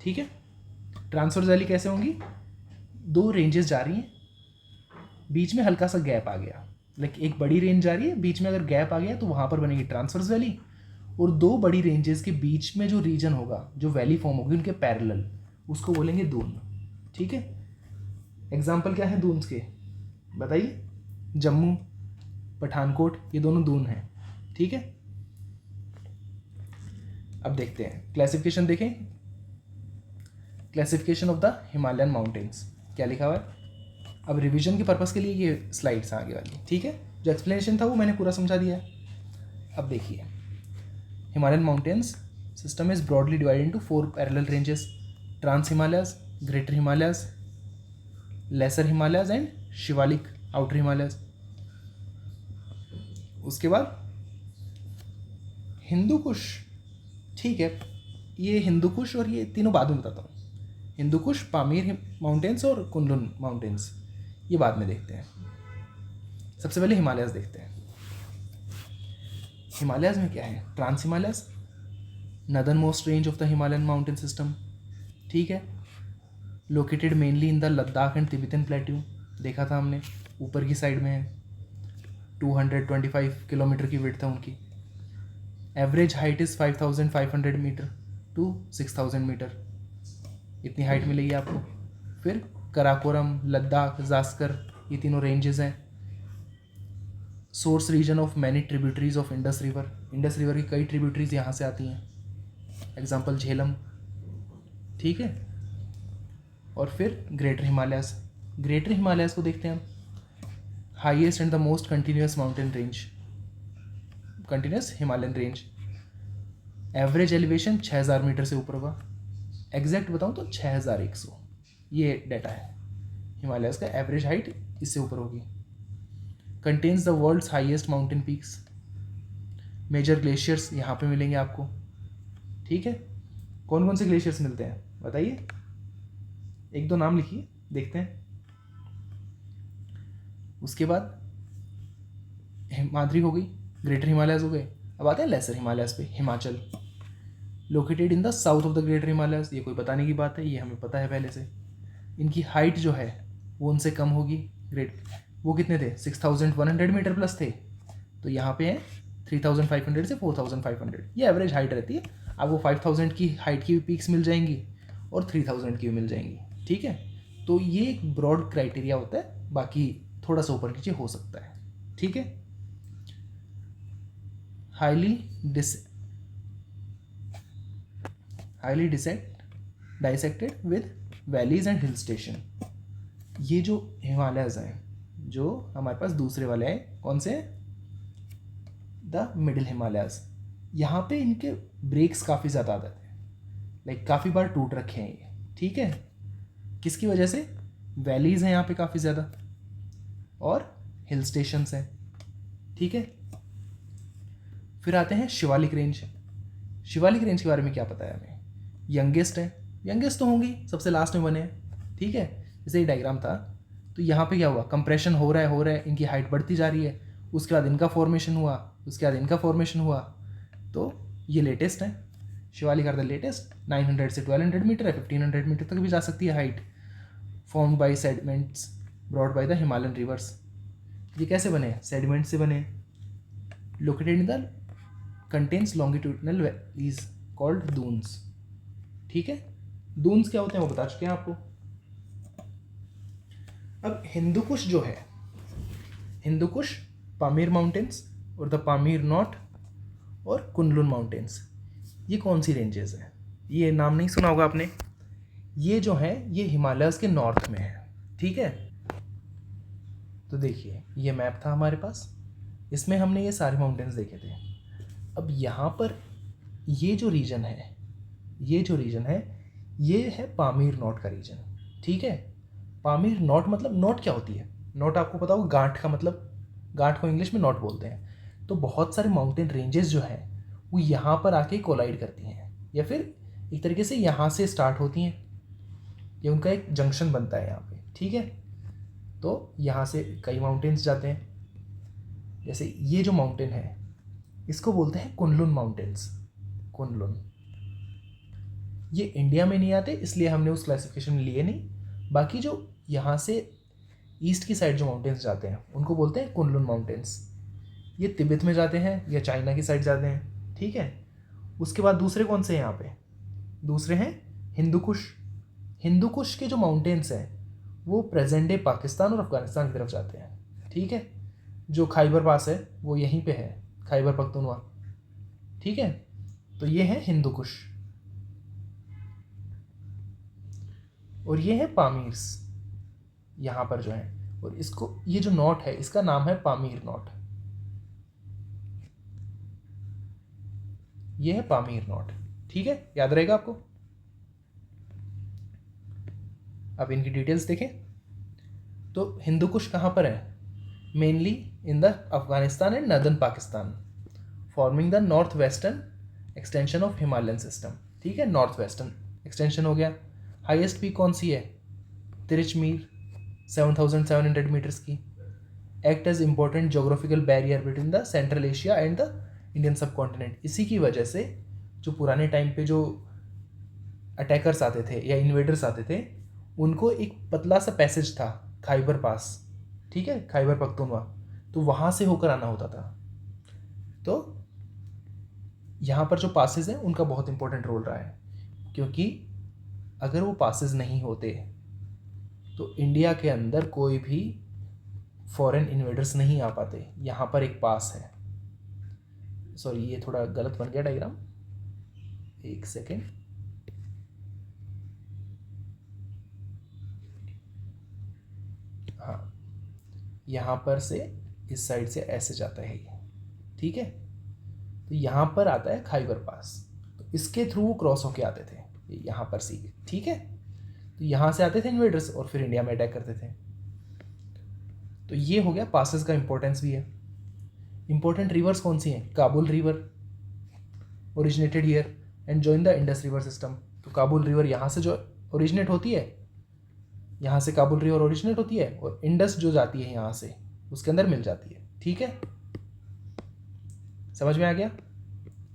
ठीक है। ट्रांसवर्स वैली कैसे होंगी, दो रेंजेस जा रही हैं, बीच में हल्का सा गैप आ गया, लाइक एक बड़ी रेंज जा रही है, बीच में अगर गैप आ गया तो वहाँ पर बनेगी ट्रांसवर्स वैली, और दो बड़ी रेंजेस के बीच में जो रीजन होगा, जो वैली फॉर्म होगी उनके पैरेलल, उसको बोलेंगे दून। ठीक है, एग्जाम्पल क्या है दून्स के, बताइए। जम्मू, पठानकोट, ये दोनों दून हैं। ठीक है, अब देखते हैं क्लासिफिकेशन, देखें classification of the Himalayan mountains क्या लिखा हुआ है। अब रिवीजन के पर्पस के लिए ये स्लाइड्स आगे वाली, ठीक है, जो एक्सप्लेनेशन था वो मैंने पूरा समझा दिया है। अब देखिए, Himalayan mountains system is broadly divided into 4 parallel ranges, trans Himalayas, greater Himalayas, lesser Himalayas and Shivalik outer Himalayas. उसके बाद हिंदू कुश, ठीक है, ये हिंदू कुश और ये तीनों बाद में बताता हूँ। हिंदू कुश, पामीर माउंटेन्स और कुनलुन माउंटेन्स, ये बाद में देखते हैं। सबसे पहले हिमालयस देखते हैं। हिमालयस में क्या है, trans Himalayas, northern most range of the Himalayan mountain system. ठीक है, located mainly in the Ladakh and Tibetan plateau, देखा था हमने, ऊपर की साइड में है। 225 किलोमीटर की विड्थ है उनकी। Average height is 5500 meter to 6000 meter, इतनी हाइट मिलेगी आपको। फिर कराकोरम, लद्दाख, जास्कर, ये तीनों रेंजेस हैं। Source region of many tributaries of Indus river, Indus river की कई ट्रिब्यूटरीज यहाँ से आती हैं, एग्जाम्पल झेलम। ठीक है, और फिर ग्रेटर हिमालयस, ग्रेटर हिमालयस को देखते हैं हम। Highest and the most continuous mountain range, continuous Himalayan range. Average elevation 6000 meter से ऊपर होगा, एग्जैक्ट बताऊँ तो 6100, ये डाटा है हिमालयस का। एवरेज हाइट इससे ऊपर होगी। Contains the world's highest mountain peaks. Major glaciers यहाँ पे मिलेंगे आपको। ठीक है, कौन कौन से ग्लेशियर्स मिलते हैं बताइए, एक दो नाम लिखिए, देखते हैं। उसके बाद हिमाद्री हो गई, ग्रेटर हिमालयस हो गए। अब आते हैं लेसर हिमालयस पे। Himachal, located in the south of the greater Himalayas, ये कोई बताने की बात है, ये हमें पता है पहले से। इनकी हाइट जो है वो उनसे कम होगी। ग्रेट, वो कितने थे, 6100 मीटर प्लस थे, तो यहाँ पे है 3500 से 4500, ये एवरेज हाइट रहती है। आपको 5000 की हाइट की भी पीक्स मिल जाएंगी और 3000 की भी मिल जाएंगी। ठीक है, तो ये एक ब्रॉड क्राइटेरिया होता है, बाकी थोड़ा सा ऊपर नीचे हो सकता है। ठीक है, highly dissected with valleys and hill station. ये जो हिमालयस हैं, जो हमारे पास दूसरे वाले हैं, कौन से, द मिडिल हिमालयस, यहाँ पे इनके ब्रेक्स काफ़ी ज़्यादा आते हैं, लाइक काफ़ी बार टूट रखे हैं ये। ठीक है, किसकी वजह से, वैलीज़ हैं यहाँ पे काफ़ी ज़्यादा और हिल स्टेशंस हैं। ठीक है, फिर आते हैं शिवालिक रेंज। शिवालिक रेंज के बारे में क्या पता है हमें, यंगेस्ट है, यंगेस्ट तो होंगी, सबसे लास्ट में बने हैं। ठीक है, जैसे ये डायग्राम था, तो यहाँ पे क्या हुआ, कंप्रेशन हो रहा है, इनकी हाइट बढ़ती जा रही है, उसके बाद इनका फॉर्मेशन हुआ, उसके बाद इनका फॉर्मेशन हुआ, तो ये लेटेस्ट है। शिवालिक आर द लेटेस्ट, 900 से 1200 मीटर है, 1500 मीटर तक भी जा सकती है height. Formed by sediments brought by the Himalayan rivers. ये कैसे बने, सेडिमेंट से बने। Located in the contents longitudinal valleys called Duns. ठीक है, दून्स क्या होते हैं वो बता चुके हैं आपको। अब हिंदू कुश जो है, हिंदू कुश, पामीर माउंटेन्स और द पामीर नॉट और कुनलुन माउंटेन्स, ये कौन सी रेंजेस हैं, ये नाम नहीं सुना होगा आपने। ये जो है ये हिमालयस के नॉर्थ में है। ठीक है, तो देखिए ये मैप था हमारे पास, इसमें हमने ये सारे माउंटेन्स देखे थे। अब यहाँ पर ये जो रीजन है, ये है पामीर नॉट का रीजन। ठीक है, पामीर नॉट मतलब, नॉट क्या होती है, नॉट आपको पता होगा, गांठ का मतलब, गांठ को इंग्लिश में नॉट बोलते हैं। तो बहुत सारे माउंटेन रेंजेस जो हैं वो यहाँ पर आके कोलाइड करती हैं, या फिर एक तरीके से यहाँ से स्टार्ट होती हैं, ये उनका एक जंक्शन बनता है यहाँ पे। ठीक है, तो यहाँ से कई माउंटेन्स जाते हैं, जैसे ये जो माउंटेन है इसको बोलते हैं कुनलुन माउंटेन्स, कुनलुन। ये इंडिया में नहीं आते, इसलिए हमने उस क्लासिफिकेशन में लिए नहीं। बाकी जो यहाँ से ईस्ट की साइड जो माउंटेन्स जाते हैं उनको बोलते हैं कुनलुन माउंटेन्स। ये तिब्बत में जाते हैं या चाइना की साइड जाते हैं, ठीक है। उसके बाद दूसरे कौन से हैं यहाँ पे? दूसरे हैं हिंदू कुश। हिंदू कुश के जो माउंटेन्स हैं वो प्रेजेंट डे पाकिस्तान और अफगानिस्तान की तरफ जाते हैं, ठीक है। जो खैबर पास है वो यहीं पे है, खैबर पख्तूनख्वा, ठीक है। तो ये है हिंदू कुश और ये है पामीर्स यहाँ पर जो है। और इसको, ये जो नॉट है इसका नाम है पामीर नॉट। ये है पामीर नॉट, ठीक है, याद रहेगा आपको। अब इनकी डिटेल्स देखें तो हिंदू कुश कहाँ पर है? Mainly in the Afghanistan and northern Pakistan, forming the north western extension of Himalayan system, ठीक है। नॉर्थ वेस्टर्न एक्सटेंशन हो गया। हाईएस्ट पीक कौन सी है? तिरचमीर 7700 मीटर्स की। Act as important geographical barrier between the central Asia and the Indian subcontinent. इसी की वजह से जो पुराने टाइम पे जो अटैकर्स आते थे या इन्वेडर्स आते थे उनको एक पतला सा पैसेज था खैबर पास, ठीक है, खैबर पख्तूनख्वा, तो वहाँ से होकर आना होता था। तो यहाँ पर जो पासेस हैं उनका बहुत इंपॉर्टेंट रोल रहा है, क्योंकि अगर वो पासेस नहीं होते तो इंडिया के अंदर कोई भी फॉरेन इन्वेडर्स नहीं आ पाते। यहाँ पर एक पास है, सॉरी ये थोड़ा गलत बन गया डायग्राम, एक सेकेंड। हाँ, यहाँ पर से इस साइड से ऐसे जाता है ये, ठीक है। तो यहाँ पर आता है खैबर पास, तो इसके थ्रू वो क्रॉस होके आते थे यहाँ पर सीधे, ठीक है। तो यहाँ से आते थे इन्वेडर्स और फिर इंडिया में अटैक करते थे। तो ये हो गया, पासेस का इंपॉर्टेंस भी है। इंपॉर्टेंट रिवर्स कौन सी हैं? Kabul river originated here and join the Indus river system. तो काबुल रिवर यहाँ से जो ओरिजिनेट होती है, यहाँ से काबुल रिवर ओरिजिनेट होती है और इंडस जो जाती है यहाँ से उसके अंदर मिल जाती है, ठीक है। समझ में आ गया?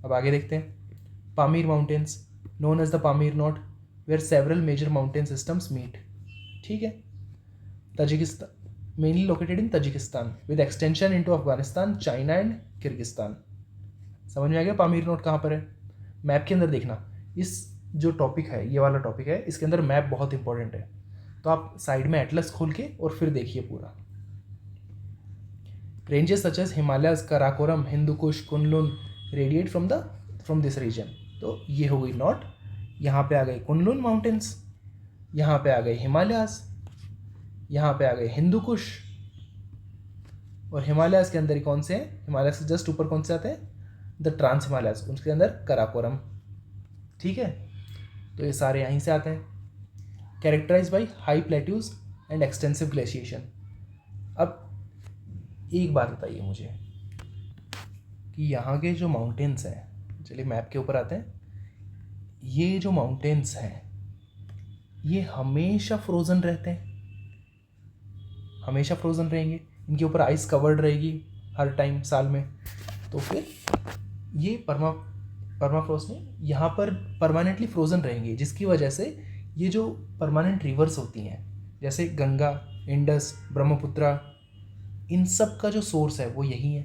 अब आगे देखते हैं। Pamir mountains known as the Pamir knot where several major mountain systems meet, ठीक है। Tajikistan, mainly located in Tajikistan with extension into Afghanistan, China and Kyrgyzstan. समझ में आ गया पामीर नॉट कहाँ पर है? मैप के अंदर देखना, इस जो टॉपिक है, ये वाला टॉपिक है, इसके अंदर मैप बहुत इंपॉर्टेंट है। तो आप साइड में एटलस खोल के और फिर देखिए पूरा। Ranges such as Himalayas, Karakoram, Hindu Kush, Kunlun radiate from this region. तो ये हो गई नॉट, यहाँ पे आ गए कुनलुन माउंटेन्स, यहाँ पे आ गए हिमालयस, यहाँ पे आ गए हिंदू कुश, और हिमालयस के अंदर ही कौन से हैं? हिमालयस से जस्ट ऊपर कौन से आते हैं? द ट्रांस हिमालयस, उसके अंदर कराकोरम, ठीक है। तो ये सारे यहीं से आते हैं। Characterize by high plateaus and extensive glaciation. अब एक बात बताइए मुझे कि यहाँ के जो माउंटेन्स हैं, चलिए मैप के ऊपर आते हैं, ये जो माउंटेन्स हैं ये हमेशा फ्रोज़न रहते हैं? हमेशा फ्रोज़न रहेंगे? इनके ऊपर आइस कवर्ड रहेगी हर टाइम साल में? तो फिर ये परमाफ्रोस्ट नहीं, यहाँ पर परमानेंटली फ्रोज़न रहेंगे, जिसकी वजह से ये जो परमानेंट रिवर्स होती हैं जैसे गंगा, इंडस, ब्रह्मपुत्रा, इन सब का जो सोर्स है वो यही है,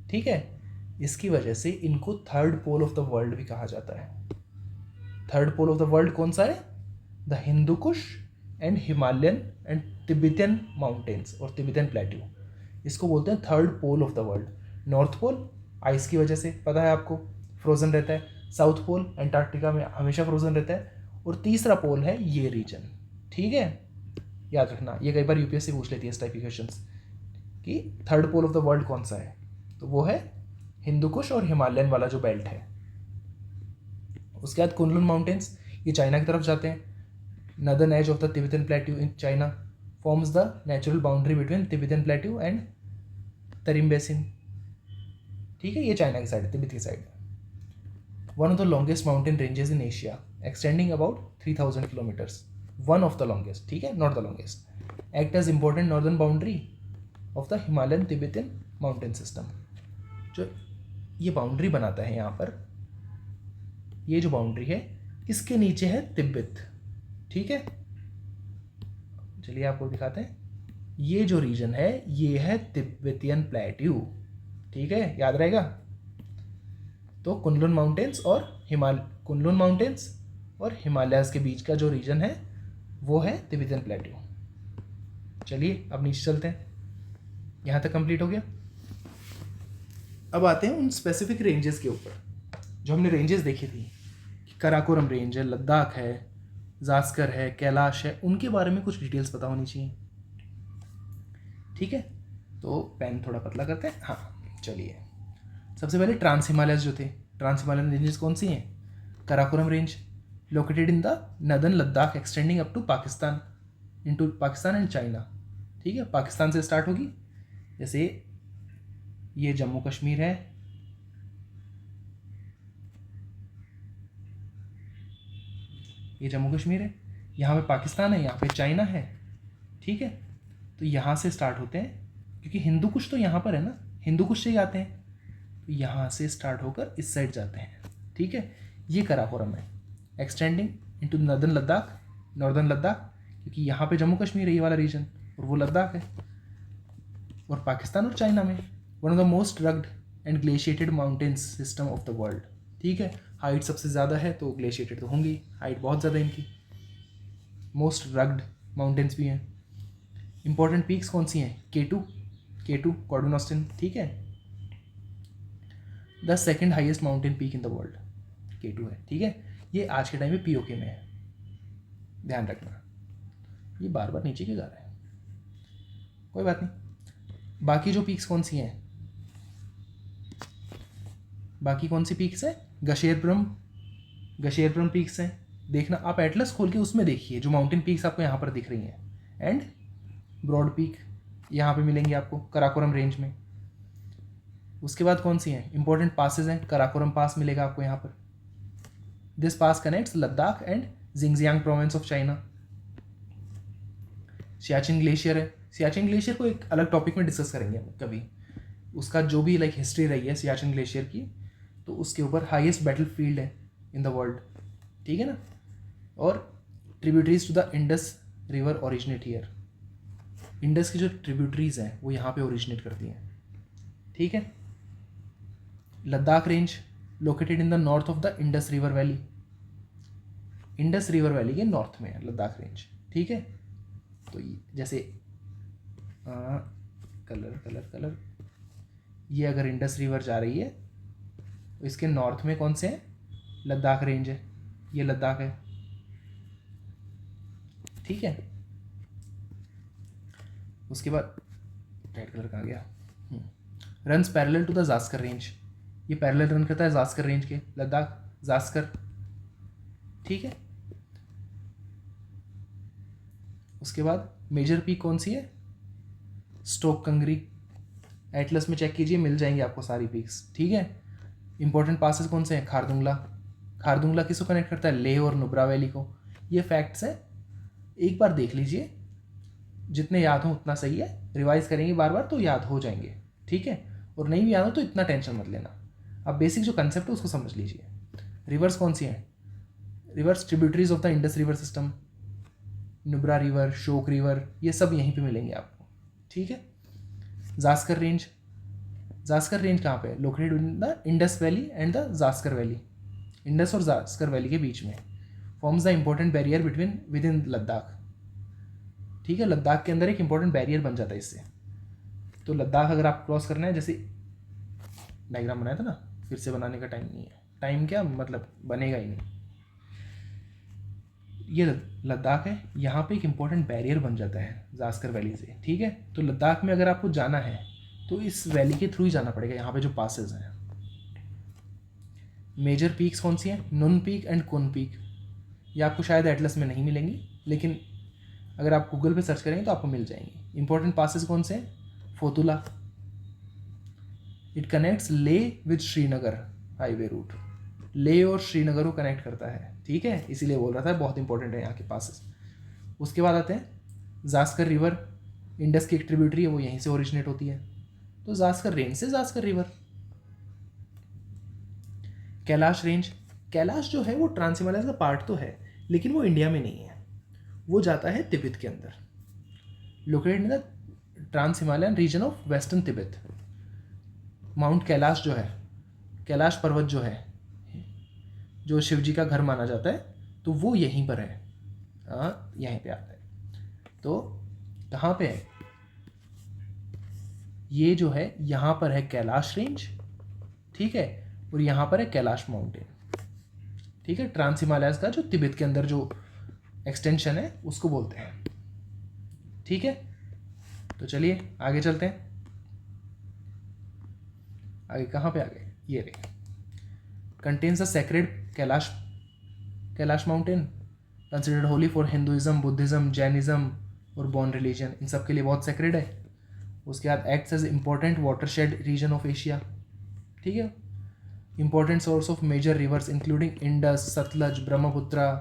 ठीक है। इसकी वजह से इनको third pole of the world भी कहा जाता है। Third pole of the world कौन सा है? The Hindu Kush and Himalayan and Tibetan mountains और तिब्बतियन प्लेट्यू, इसको बोलते हैं third pole of the world. North pole ice की वजह से, पता है आपको, फ्रोजन रहता है। साउथ पोल अंटार्कटिका में हमेशा फ्रोजन रहता है। और तीसरा पोल है ये रीजन, ठीक है, याद रखना। ये कई बार यूपीएससी पूछ लेती है इस टाइप के क्वेश्चंस कि third pole of the world कौन सा है, तो वो है हिंदू कुश और हिमालयन वाला जो बेल्ट है। उसके बाद कुनलुन माउंटेन्स, ये चाइना की तरफ जाते हैं। Northern edge of the Tibetan plateau in China forms the natural boundary between Tibetan plateau and Tarim basin, ठीक है। ये चाइना की साइड है, तिब्बत की side. One of the longest mountain ranges in Asia extending about 3000 kilometres, one of the longest, ठीक है, not the longest. Act as important northern boundary of the Himalayan Tibetan mountain system. जो ये बाउंड्री बनाता है यहाँ पर, ये जो बाउंड्री है इसके नीचे है तिब्बत, ठीक है। चलिए आपको दिखाते हैं, ये जो रीजन है ये है तिब्बतियन प्लेट्यू, ठीक है, याद रहेगा। तो कुनलुन माउंटेन्स और हिमालयाज के बीच का जो रीजन है वो है तिब्बतियन प्लेट्यू। चलिए अब नीचे चलते हैं, यहाँ तक कंप्लीट हो गया। अब आते हैं उन स्पेसिफिक रेंजेस के ऊपर जो हमने रेंजेस देखी थी। कराकोरम रेंज है, लद्दाख है, जास्कर है, कैलाश है, उनके बारे में कुछ डिटेल्स पता होनी चाहिए, ठीक है। तो पेन थोड़ा पतला करते हैं। हाँ चलिए, सबसे पहले ट्रांस हिमालयस जो थे, ट्रांस हिमालयन रेंजेस कौन सी हैं? Karakoram range located in the northern Ladakh extending up to Pakistan and China, ठीक है। पाकिस्तान से स्टार्ट होगी, जैसे ये जम्मू कश्मीर है, ये जम्मू कश्मीर है, यहाँ पे पाकिस्तान है, यहाँ पे चाइना है, ठीक है। तो यहाँ से स्टार्ट होते हैं, क्योंकि हिंदू कुश तो यहाँ पर है ना, हिंदू कुश से ही आते हैं, तो यहाँ से स्टार्ट होकर इस साइड जाते हैं, ठीक है। ये कराकोरम है, एक्सटेंडिंग इनटू नॉर्दर्न लद्दाख, क्योंकि यहाँ पे जम्मू कश्मीर है ये वाला रीजन, और वो लद्दाख है, और पाकिस्तान और चाइना में। One of the most rugged and glaciated mountains system of the world, ठीक है। हाइट सबसे ज़्यादा है तो ग्लेशिएटेड तो होंगी, हाइट बहुत ज़्यादा इनकी, मोस्ट रग्ड माउंटेन्स भी हैं। इंपॉर्टेंट पीक्स कौन सी हैं? K2 कॉर्डन ऑस्टिन, ठीक है। The second highest mountain peak in the world K2 है, ठीक है। ये आज के टाइम में POK में है, ध्यान रखना। ये बार बार नीचे क्यों जा रहा है, कोई बात नहीं। बाकी जो पीक्स कौन सी हैं, बाकी कौन सी पीक्स है? गशेरपुरम पीक्स हैं। देखना आप एटलस खोल के उसमें देखिए, जो माउंटेन पीक्स आपको यहाँ पर दिख रही हैं, एंड ब्रॉड पीक यहाँ पे मिलेंगे आपको कराकोरम रेंज में। उसके बाद कौन सी हैं? इंपॉर्टेंट पासेज हैं, कराकोरम पास मिलेगा आपको यहाँ पर। This pass connects Ladakh and Xinjiang province of China. Siachen glacier है, सियाचिन ग्लेशियर को एक अलग टॉपिक में डिस्कस करेंगे हम कभी, उसका जो भी लाइक हिस्ट्री रही है सियाचिन ग्लेशियर की, तो उसके ऊपर हाईएस्ट बैटल फील्ड है इन द वर्ल्ड, ठीक है ना। और tributaries to the Indus river originate here, Indus की जो ट्रिब्यूटरीज हैं वो यहाँ पे ओरिजिनेट करती हैं, ठीक है। Ladakh range located in the north of the Indus river valley, Indus river valley के नॉर्थ में है लद्दाख रेंज, ठीक है। तो जैसे कलर ये अगर इंडस रिवर जा रही है तो इसके नॉर्थ में कौन से हैं? लद्दाख रेंज है, ये लद्दाख है, ठीक है। उसके बाद रेड कलर कहाँ गया? Runs parallel to the Zaskar range, ये पैरेलल रन करता है जास्कर रेंज के, लद्दाख जास्कर, ठीक है। उसके बाद मेजर पीक कौन सी है? स्टोक कंगरी, एटलस में चेक कीजिए, मिल जाएंगे आपको सारी पीक्स, ठीक है। इंपॉर्टेंट पासेस कौन से हैं? खारदुंगला किसको कनेक्ट करता है? लेह और नुब्रा वैली को। ये फैक्ट्स हैं, एक बार देख लीजिए, जितने याद हो उतना सही है, रिवाइज करेंगे बार बार तो याद हो जाएंगे, ठीक है। और नहीं भी याद हो तो इतना टेंशन मत लेना, आप बेसिक जो कंसेप्ट है उसको समझ लीजिए। रिवर्स कौन सी हैं? Reverse tributaries of the Indus river system, Nubra river, शोक रिवर, ये सब यहीं पे मिलेंगे आपको, ठीक है। जास्कर रेंज कहाँ पे है? Located in the Indus valley and the Zanskar valley, Indus और जास्कर वैली के बीच में, forms the important barrier with in Ladakh, ठीक है। लद्दाख के अंदर एक इंपॉर्टेंट बैरियर बन जाता है इससे। तो लद्दाख अगर आप क्रॉस करना है, जैसे डायग्राम बनाया था ना, फिर से बनाने का टाइम नहीं है, टाइम क्या मतलब बनेगा ही नहीं। ये लद्दाख है, यहाँ पे एक इम्पॉर्टेंट बैरियर बन जाता है जास्कर वैली से, ठीक है। तो लद्दाख में अगर आपको जाना है तो इस वैली के थ्रू ही जाना पड़ेगा, यहाँ पे जो पासेस हैं। मेजर पीक्स कौन सी हैं? नुन पीक एंड कुन पीक, ये आपको शायद एटलस में नहीं मिलेंगी, लेकिन अगर आप गूगल पे सर्च करेंगे तो आपको मिल जाएंगी। इंपॉर्टेंट पासेस कौन से हैं? Fotula, it connects Leh with Srinagar highway route, Leh और श्रीनगर को कनेक्ट करता है, ठीक है, इसीलिए बोल रहा था बहुत इंपॉर्टेंट है यहाँ के पासेस। उसके बाद आते हैं जास्कर रिवर, इंडस की एक ट्रिब्यूटरी है, वो यहीं से ओरिजिनेट होती है, तो जास्कर रेंज से जास्कर रिवर। कैलाश कैलाश जो है वो ट्रांस हिमालयस का पार्ट तो है, लेकिन वो इंडिया में नहीं है, वो जाता है तिब्बत के अंदर, located in the trans Himalayan region of western Tibet. Mount Kailash जो है, कैलाश पर्वत जो है, जो शिव जी का घर माना जाता है, तो वो यहीं पर है, यहीं पे आता है। तो कहाँ पे है ये जो है, यहाँ पर है कैलाश रेंज, ठीक है, और यहाँ पर है कैलाश माउंटेन, ठीक है। ट्रांस हिमालयस का जो तिब्बत के अंदर जो एक्सटेंशन है उसको बोलते हैं, ठीक है। तो चलिए आगे चलते हैं। आगे कहाँ पे आ गए, ये रहे। Contains the sacred Kailash mountain considered Holi for Hinduism, Buddhism, Jainism और बॉन रिलीजन, इन सब के लिए बहुत सेक्रेड है। उसके बाद acts as important watershed region of Asia, ठीक है। Important source of major rivers including Indus, Sutlej, Brahmaputra,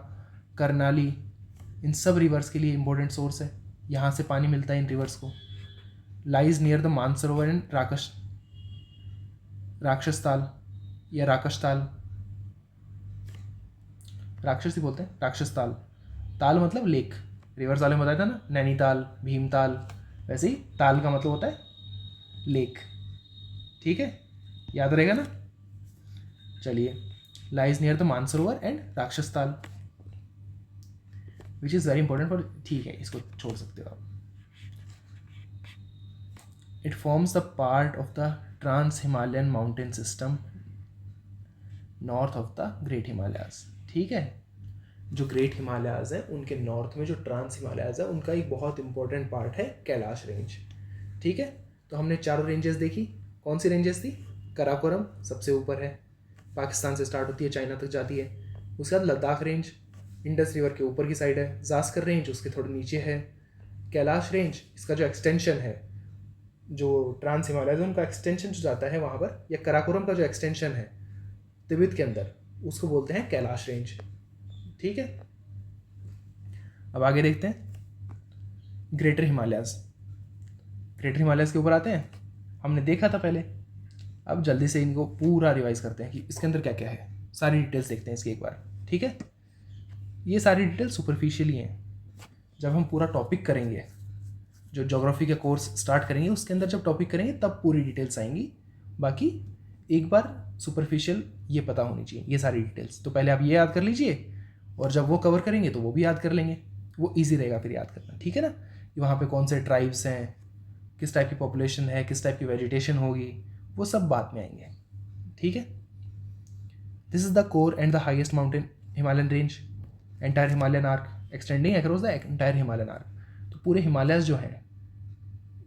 Karnali, इन सब रिवर्स के लिए इंपॉर्टेंट सोर्स है, यहाँ से पानी मिलता है इन रिवर्स को। Lies near the Mansarovar and Rakshastal या राकशताल, राक्षस ही बोलते हैं, राक्षसताल। ताल मतलब लेक, रिवर्स वाले में बताया था ना, नैनीताल, भीमताल, वैसे ही ताल का मतलब होता है लेक, ठीक है, याद रहेगा ना। चलिए, lies near the Mansarovar and Rakshastal, which is very important for, ठीक है, इसको छोड़ सकते हो आप। It forms the part of the trans Himalayan mountain system north of the great Himalayas, ठीक है। जो ग्रेट हिमालयाज है उनके नॉर्थ में जो ट्रांस हिमालयाज है उनका एक बहुत इंपॉर्टेंट पार्ट है कैलाश रेंज, ठीक है। तो हमने चारों रेंजेस देखी, कौन सी रेंजेस थी? कराकोरम सबसे ऊपर है, पाकिस्तान से स्टार्ट होती है, चाइना तक जाती है। उसके बाद लद्दाख रेंज इंडस रिवर के ऊपर की साइड है, जास्कर रेंज उसके थोड़े नीचे है, कैलाश रेंज इसका जो एक्सटेंशन है, जो ट्रांस हिमालयाज उनका एक्सटेंशन जो जाता है वहाँ पर, या कराकोरम का जो एक्सटेंशन है तिब्बत के अंदर, उसको बोलते हैं कैलाश रेंज, ठीक है। अब आगे देखते हैं ग्रेटर हिमालयाज। ग्रेटर हिमालयाज के ऊपर आते हैं, हमने देखा था पहले, अब जल्दी से इनको पूरा रिवाइज करते हैं कि इसके अंदर क्या क्या है, सारी डिटेल्स देखते हैं इसकी एक बार, ठीक है। ये सारी डिटेल्स सुपरफिशियली हैं, जब हम पूरा टॉपिक करेंगे, जो ज्योग्राफी का कोर्स स्टार्ट करेंगे उसके अंदर जब टॉपिक करेंगे तब पूरी डिटेल्स आएंगी। बाकी एक बार सुपरफिशियल ये पता होनी चाहिए ये सारी डिटेल्स, तो पहले आप ये याद कर लीजिए, और जब वो कवर करेंगे तो वो भी याद कर लेंगे, वो ईजी रहेगा फिर याद करना, ठीक है ना। वहाँ पे कौन से ट्राइब्स हैं, किस टाइप की पॉपुलेशन है, किस टाइप की वेजिटेशन होगी, वो सब बाद में आएंगे, ठीक है। This is the core and the highest mountain Himalayan range, entire Himalayan arc extending across the entire Himalayan arc. तो पूरे हिमालयस जो हैं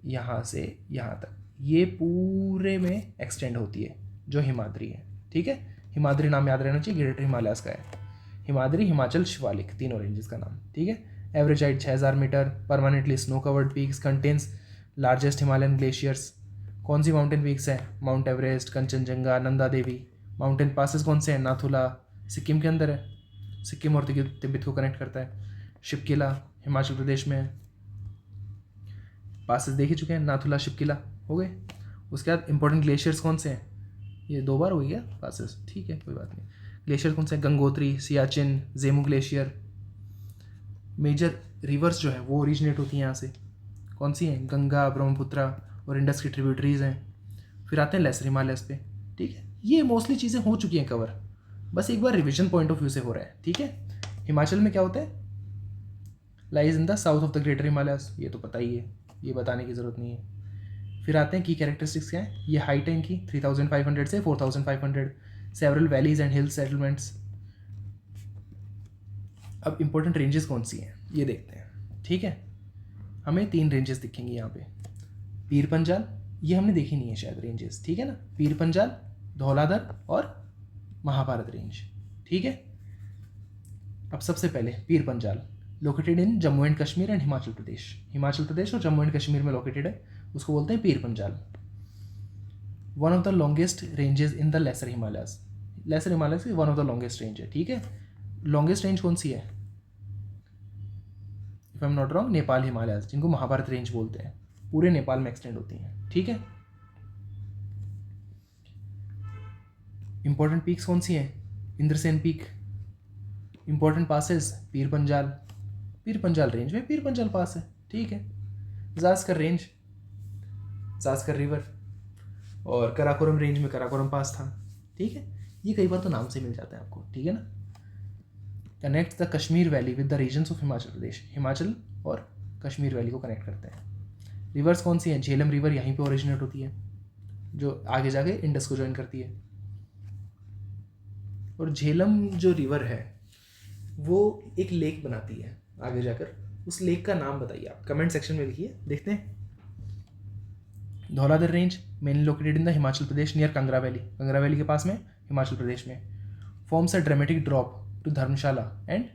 यहाँ से यहाँ तक, ये पूरे में एक्सटेंड होती है जो हिमाद्री है, ठीक है। हिमाद्री नाम याद रहना चाहिए, ग्रेटर हिमालयस का है। हिमाद्री, हिमाचल, शिवालिक, तीनों रेंजेस का नाम, ठीक है। Average height 6000 meter, permanently snow covered peaks, contains largest Himalayan glaciers. कौन सी माउंटेन पीक्स हैं? Mount Everest, Kanchenjunga, Nanda Devi. Mountain passes कौन से हैं? नाथुला सिक्किम के अंदर है, सिक्किम और तिब्बत को कनेक्ट करता है। शिवकिला हिमाचल प्रदेश में है, पासेस देख ही चुके हैं, नाथुला, शिवकिला हो गए। उसके बाद इंपॉर्टेंट ग्लेशियर्स कौन से हैं? ये 2 बार हो गया पासेस, ठीक है, कोई बात नहीं। ग्लेशियर कौन से हैं? Gangotri, Siachen, Zemu glacier. Major rivers जो है वो ओरिजिनेट होती हैं यहाँ से, कौन सी हैं? गंगा, ब्रह्मपुत्रा और इंडस की ट्रिब्यूटरीज हैं। फिर आते हैं लेसर हिमालयस पे, ठीक है। ये मोस्टली चीज़ें हो चुकी हैं कवर, बस एक बार रिविजन पॉइंट ऑफ व्यू से हो रहा है, ठीक है। हिमाचल में क्या होता है? Lies in the south of the greater Himalayas, ये तो पता ही है, ये बताने की ज़रूरत नहीं है। फिर आते हैं की कैरेक्टरिस्टिक्स क्या हैं। ये हाइट है इनकी 3500 से 4500, several valleys and hill settlements. अब इंपॉर्टेंट रेंजेस कौन सी हैं ये देखते हैं, ठीक है। हमें 3 रेंजेस दिखेंगी यहाँ पे। पीर पंजाल, ये हमने देखी नहीं है शायद रेंजेस, ठीक है ना। पीर पंजाल, धौलाधर और महाभारत रेंज, ठीक है। अब सबसे पहले Pir Panjal, located in Jammu and Kashmir and Himachal Pradesh. Himachal Pradesh और जम्मू एंड कश्मीर में लोकेटेड है, उसको बोलते हैं Pir Panjal. One of the longest ranges in the lesser Himalayas. Lesser Himalayas की one of the longest range है, ठीक है। लॉन्गेस्ट रेंज कौन सी है? If I am not wrong, Nepal Himalayas, जिनको महाभारत रेंज बोलते हैं, पूरे नेपाल में एक्सटेंड होती हैं, ठीक है। इंपॉर्टेंट पीक्स कौन सी हैं? Indrasen peak. Important passes Pir Panjal range में पीर पंजाल पास है, ठीक है। जास्कर रेंज, जास्कर रिवर, और कराकोरम रेंज में कराकोरम पास था, ठीक है। ये कई बार तो नाम से मिल जाता है आपको, ठीक है ना। Connect the Kashmir valley with the regions of Himachal Pradesh, Himachal और कश्मीर वैली को कनेक्ट करते हैं। रिवर्स कौन सी है? झेलम रिवर यहीं पे ओरिजिनेट होती है, जो आगे जाके इंडस को ज्वाइन करती है। और झेलम जो रिवर है वो एक लेक बनाती है आगे जाकर, उस लेक का नाम बताइए आप, कमेंट सेक्शन में लिखिए, देखते हैं। Dhauladhar range mainly located in the Himachal Pradesh near Kangra valley के पास में, हिमाचल प्रदेश में। Forms a dramatic drop to Dharamshala and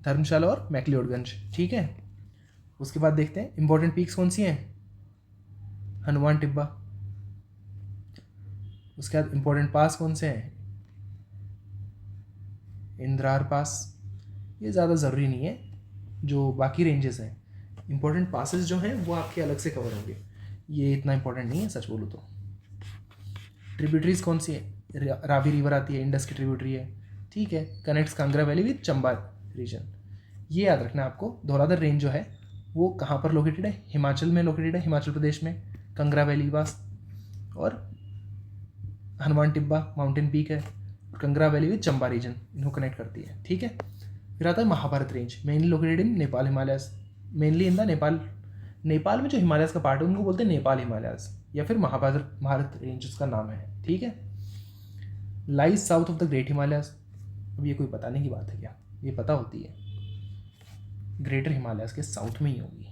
Dharamshala और मैक्लियोडगंज, ठीक है। उसके बाद देखते हैं इंपॉर्टेंट पीक्स कौन सी हैं। हनुमान टिब्बा। उसके बाद इंपॉर्टेंट पास कौन से हैं? इंद्रार पास। ये ज़्यादा ज़रूरी नहीं है, जो बाकी रेंजेस हैं इंपॉर्टेंट पासेस जो हैं वो आपके अलग से कवर होंगे, ये इतना इंपॉर्टेंट नहीं है सच बोलूँ तो। ट्रिब्यूटरीज कौन सी है? रावी रिवर आती है, इंडस की ट्रिब्यूटरी है, ठीक है। Connects Kangra valley with Chamba region. ये याद रखना है आपको। धौलाधर रेंज जो है वो कहाँ पर लोकेटेड है? हिमाचल में लोकेटेड है, हिमाचल प्रदेश में, कंगरा वैली के पास। और हनुमान टिब्बा माउंटेन पीक है, Kangra valley with Chamba region, इनको कनेक्ट करती है, ठीक है। फिर आता है Mahabharat range, mainly located in Nepal Himalayas, mainly in the Nepal में जो हिमालयस का पार्ट है उनको बोलते हैं नेपाल हिमालयस, या फिर महाभारत रेंज उसका नाम है, ठीक है। Lies south of the great Himalayas. अब ये कोई बताने की बात है क्या? ये पता होती है, ग्रेटर हिमालयस के साउथ में ही होगी।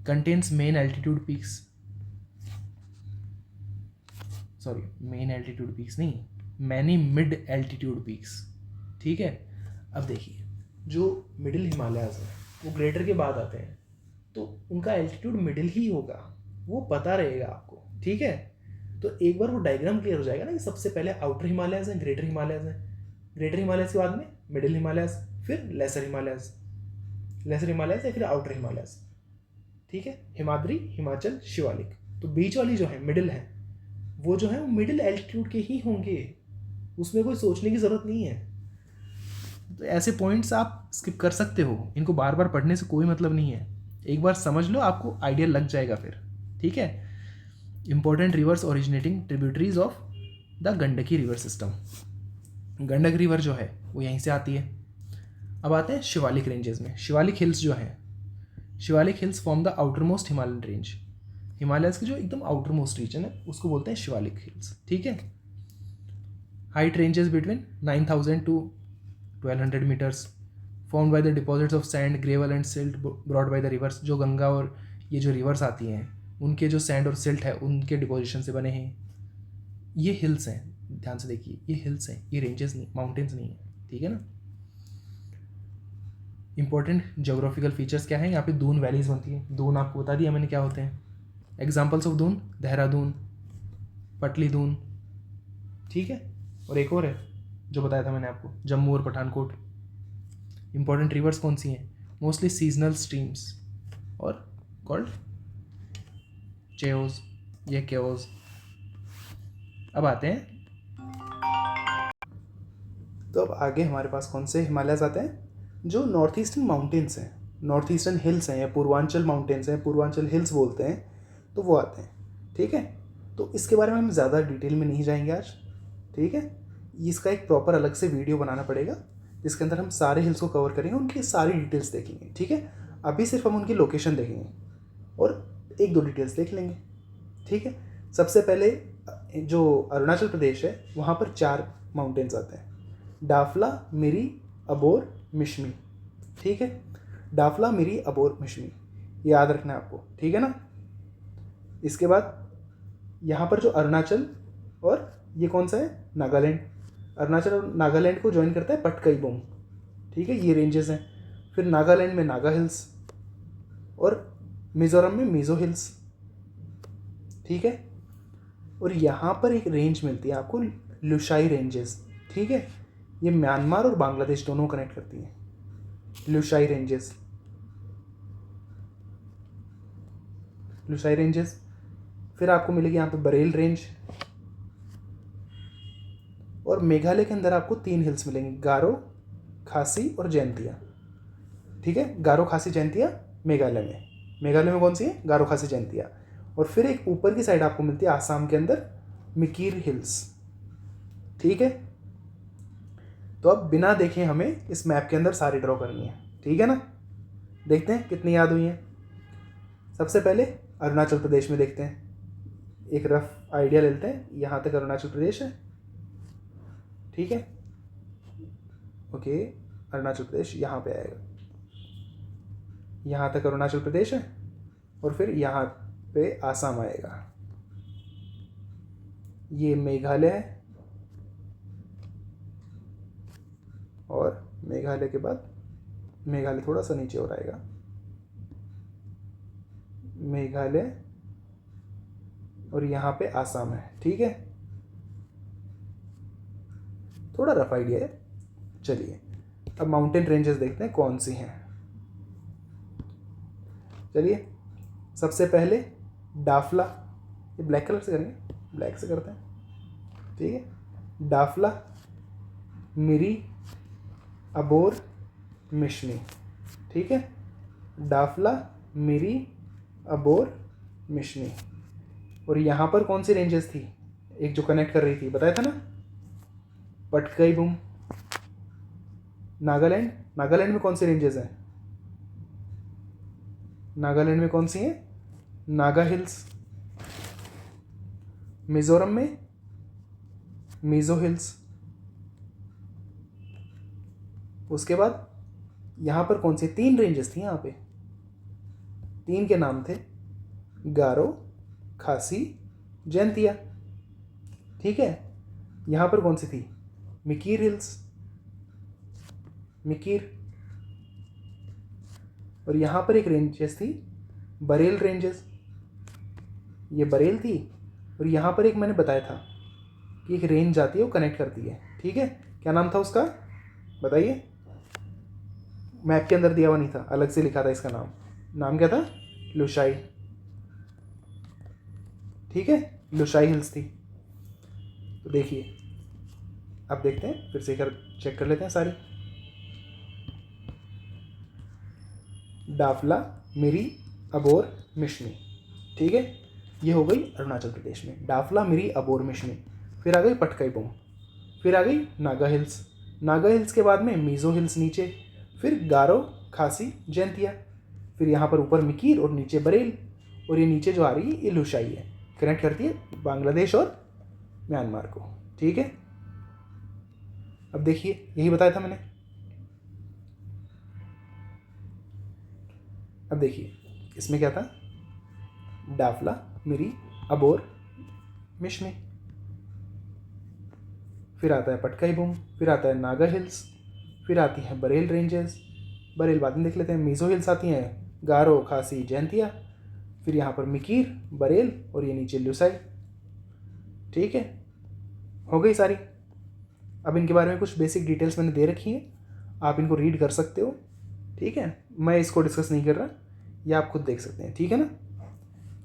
कंटेन्स मेन एल्टीट्यूड पीक्स नहीं, मैनी मिड एल्टीट्यूड पीक्स, ठीक है। अब देखिए जो मिडिल हिमालयस है वो ग्रेटर के बाद आते हैं, तो उनका एल्टीट्यूड मिडिल ही होगा, वो पता रहेगा आपको, ठीक है। तो एक बार वो डायग्राम क्लियर हो जाएगा ना कि सबसे पहले आउटर हिमालयस है, ग्रेटर हिमालयस है, ग्रेटर हिमालयस के बाद में मिडिल हिमालयस, फिर लेसर हिमालयस या फिर आउटर हिमालयस, ठीक है। हिमाद्री, हिमाचल, शिवालिक, तो बीच वाली जो है मिडिल है वो जो है वो मिडिल एल्टीट्यूड के ही होंगे, उसमें कोई सोचने की ज़रूरत नहीं है। तो ऐसे पॉइंट्स आप स्किप कर सकते हो, इनको बार बार पढ़ने से कोई मतलब नहीं है, एक बार समझ लो आपको आइडिया लग जाएगा फिर, ठीक है। Important rivers originating tributaries of the Gandaki river system, Gandak river जो है वो यहीं से आती है। अब आते हैं शिवालिक रेंजेस में। शिवालिक हिल्स जो है, Shivalik hills form the outer most Himalayan range, Himalayas की जो एकदम आउटर मोस्ट रीजन है उसको बोलते हैं शिवालिक हिल्स, ठीक है। Height ranges between 9000 to 1200 meters, formed by the deposits of sand, gravel and silt brought by the rivers. जो गंगा और ये जो रिवर्स आती हैं उनके जो सैंड और सिल्ट है उनके डिपोजिशन से बने हैं ये हिल्स हैं, ध्यान से देखिए, ये हिल्स हैं, ये रेंजेस नहीं, माउंटेन्स नहीं है, ठीक है ना। इंपॉर्टेंट ज्योग्राफिकल फीचर्स क्या है? यहाँ पे दून वैलीज बनती है, दून आपको बता दिया मैंने क्या होते हैं। एग्जाम्पल्स ऑफ दून, देहरादून, पटली दून, ठीक है। और एक और है जो बताया था मैंने आपको, जम्मू और पठानकोट। इंपॉर्टेंट रिवर्स कौन सी हैं? मोस्टली सीजनल स्ट्रीम्स और कॉल्ड चेओज या केओज। अब आते हैं, तो अब आगे हमारे पास कौन से हिमालयस आते हैं? जो नॉर्थ ईस्टर्न माउंटेन्स हैं, नॉर्थ ईस्टर्न हिल्स हैं या पूर्वांचल माउंटेन्स हैं, पूर्वांचल हिल्स बोलते हैं, तो वो आते हैं, ठीक है। तो इसके बारे में हम ज़्यादा डिटेल में नहीं जाएंगे आज, ठीक है। इसका एक प्रॉपर अलग से वीडियो बनाना पड़ेगा जिसके अंदर हम सारे हिल्स को कवर करेंगे, उनकी सारी डिटेल्स देखेंगे, ठीक है। अभी सिर्फ हम उनकी लोकेशन देखेंगे और एक दो डिटेल्स देख लेंगे, ठीक है। सबसे पहले जो अरुणाचल प्रदेश है वहाँ पर 4 माउंटेन्स आते हैं, डाफला, मिरी, अबोर, मिशमी, ठीक है। डाफला, मिरी, अबोर, मिशमी, याद रखना है आपको, ठीक है ना। इसके बाद यहाँ पर जो अरुणाचल और ये कौन सा है? नागालैंड, अरुणाचल और नागालैंड को ज्वाइन करता है पटकाईबोंग, ठीक है, ये रेंजेस हैं। फिर नागालैंड में नागा हिल्स और मिज़ोरम में मिज़ो हिल्स, ठीक है। और यहाँ पर एक रेंज मिलती है आपको लुशाई रेंजेस, ठीक है, ये म्यांमार और बांग्लादेश दोनों कनेक्ट करती हैं, लुशाई रेंजेस, लुशाई रेंजेस। फिर आपको मिलेगी यहाँ पे बरेल रेंज, और मेघालय के अंदर आपको 3 हिल्स मिलेंगी, गारो, खासी और जैंतिया। ठीक है, गारो, खासी, जैंतिया मेघालय में कौन सी है? गारो, खासी, जैंतिया। और फिर एक ऊपर की साइड आपको मिलती है आसाम के अंदर मिकीर हिल्स। ठीक है, तो अब बिना देखे हमें इस मैप के अंदर सारी ड्रॉ करनी है। ठीक है ना, देखते हैं कितनी याद हुई है। सबसे पहले अरुणाचल प्रदेश में देखते हैं, एक रफ आइडिया लेते हैं। यहाँ तक अरुणाचल प्रदेश है। ठीक है, ओके, अरुणाचल प्रदेश यहाँ पे आएगा, यहाँ तक अरुणाचल प्रदेश है, और फिर यहाँ पे आसाम आएगा। ये मेघालय है, और मेघालय के बाद मेघालय थोड़ा सा नीचे और आएगा, मेघालय, और यहाँ पे आसाम है। ठीक है, थोड़ा रफ आइडिया है। चलिए अब माउंटेन रेंजेस देखते हैं कौन सी हैं। चलिए सबसे पहले डाफला, ये ब्लैक कलर से करेंगे, ब्लैक से करते हैं। ठीक है, डाफला, मिरी, अबोर, मिशमी। ठीक है, डाफला, मिरी, अबोर, मिशमी। और यहाँ पर कौन सी रेंजेस थी? एक जो कनेक्ट कर रही थी, बताया था ना, पटकाई बुम। नागालैंड, नागालैंड में कौन सी रेंजेस हैं? नागालैंड में कौन सी हैं? नागा हिल्स। मिजोरम में मिजो हिल्स। उसके बाद यहाँ पर कौन सी 3 रेंजेस थी? यहाँ पे 3 के नाम थे, गारो, खासी, जैंतिया। ठीक है, यहाँ पर कौन सी थी? मिकीर हिल्स, मिकीर। और यहाँ पर एक रेंजेस थी, बरेल रेंजेस, ये बरेल थी। और यहाँ पर एक मैंने बताया था कि एक रेंज आती है, वो कनेक्ट करती है। ठीक है, क्या नाम था उसका, बताइए? मैप के अंदर दिया हुआ नहीं था, अलग से लिखा था इसका नाम। नाम क्या था? लुशाई। ठीक है, लुशाई हिल्स थी। तो देखिए, अब देखते हैं, फिर से चेक कर लेते हैं सारी। डाफला, मिरी, अबोर, मिशमी। ठीक है, ये हो गई अरुणाचल प्रदेश में, डाफला, मिरी, अबोर, मिशमी। फिर आ गई पटकाई बुम, फिर आ गई नागा हिल्स। नागा हिल्स के बाद में मिजो हिल्स नीचे, फिर गारो, खासी, जैंतिया, फिर यहाँ पर ऊपर मिकीर और नीचे बरेल, और ये नीचे जो आ रही है ये लुशाई है, कनेक्ट करती है बांग्लादेश और म्यांमार को। ठीक है, अब देखिए, यही बताया था मैंने। अब देखिए इसमें क्या था? डाफला, मिरी, अबोर, मिशमी। फिर आता है पटकाई बुम, फिर आता है नागा हिल्स, फिर आती है बरेल रेंजेस, बरेल बाद में देख लेते हैं। मिजो हिल्स आती हैं, गारो, खासी, जैंतिया, फिर यहाँ पर मिकीर, बरेल, और ये नीचे लुसाई। ठीक है, हो गई सारी। अब इनके बारे में कुछ बेसिक डिटेल्स मैंने दे रखी हैं, आप इनको रीड कर सकते हो। ठीक है, मैं इसको डिस्कस नहीं कर रहा, ये आप खुद देख सकते हैं। ठीक है ना,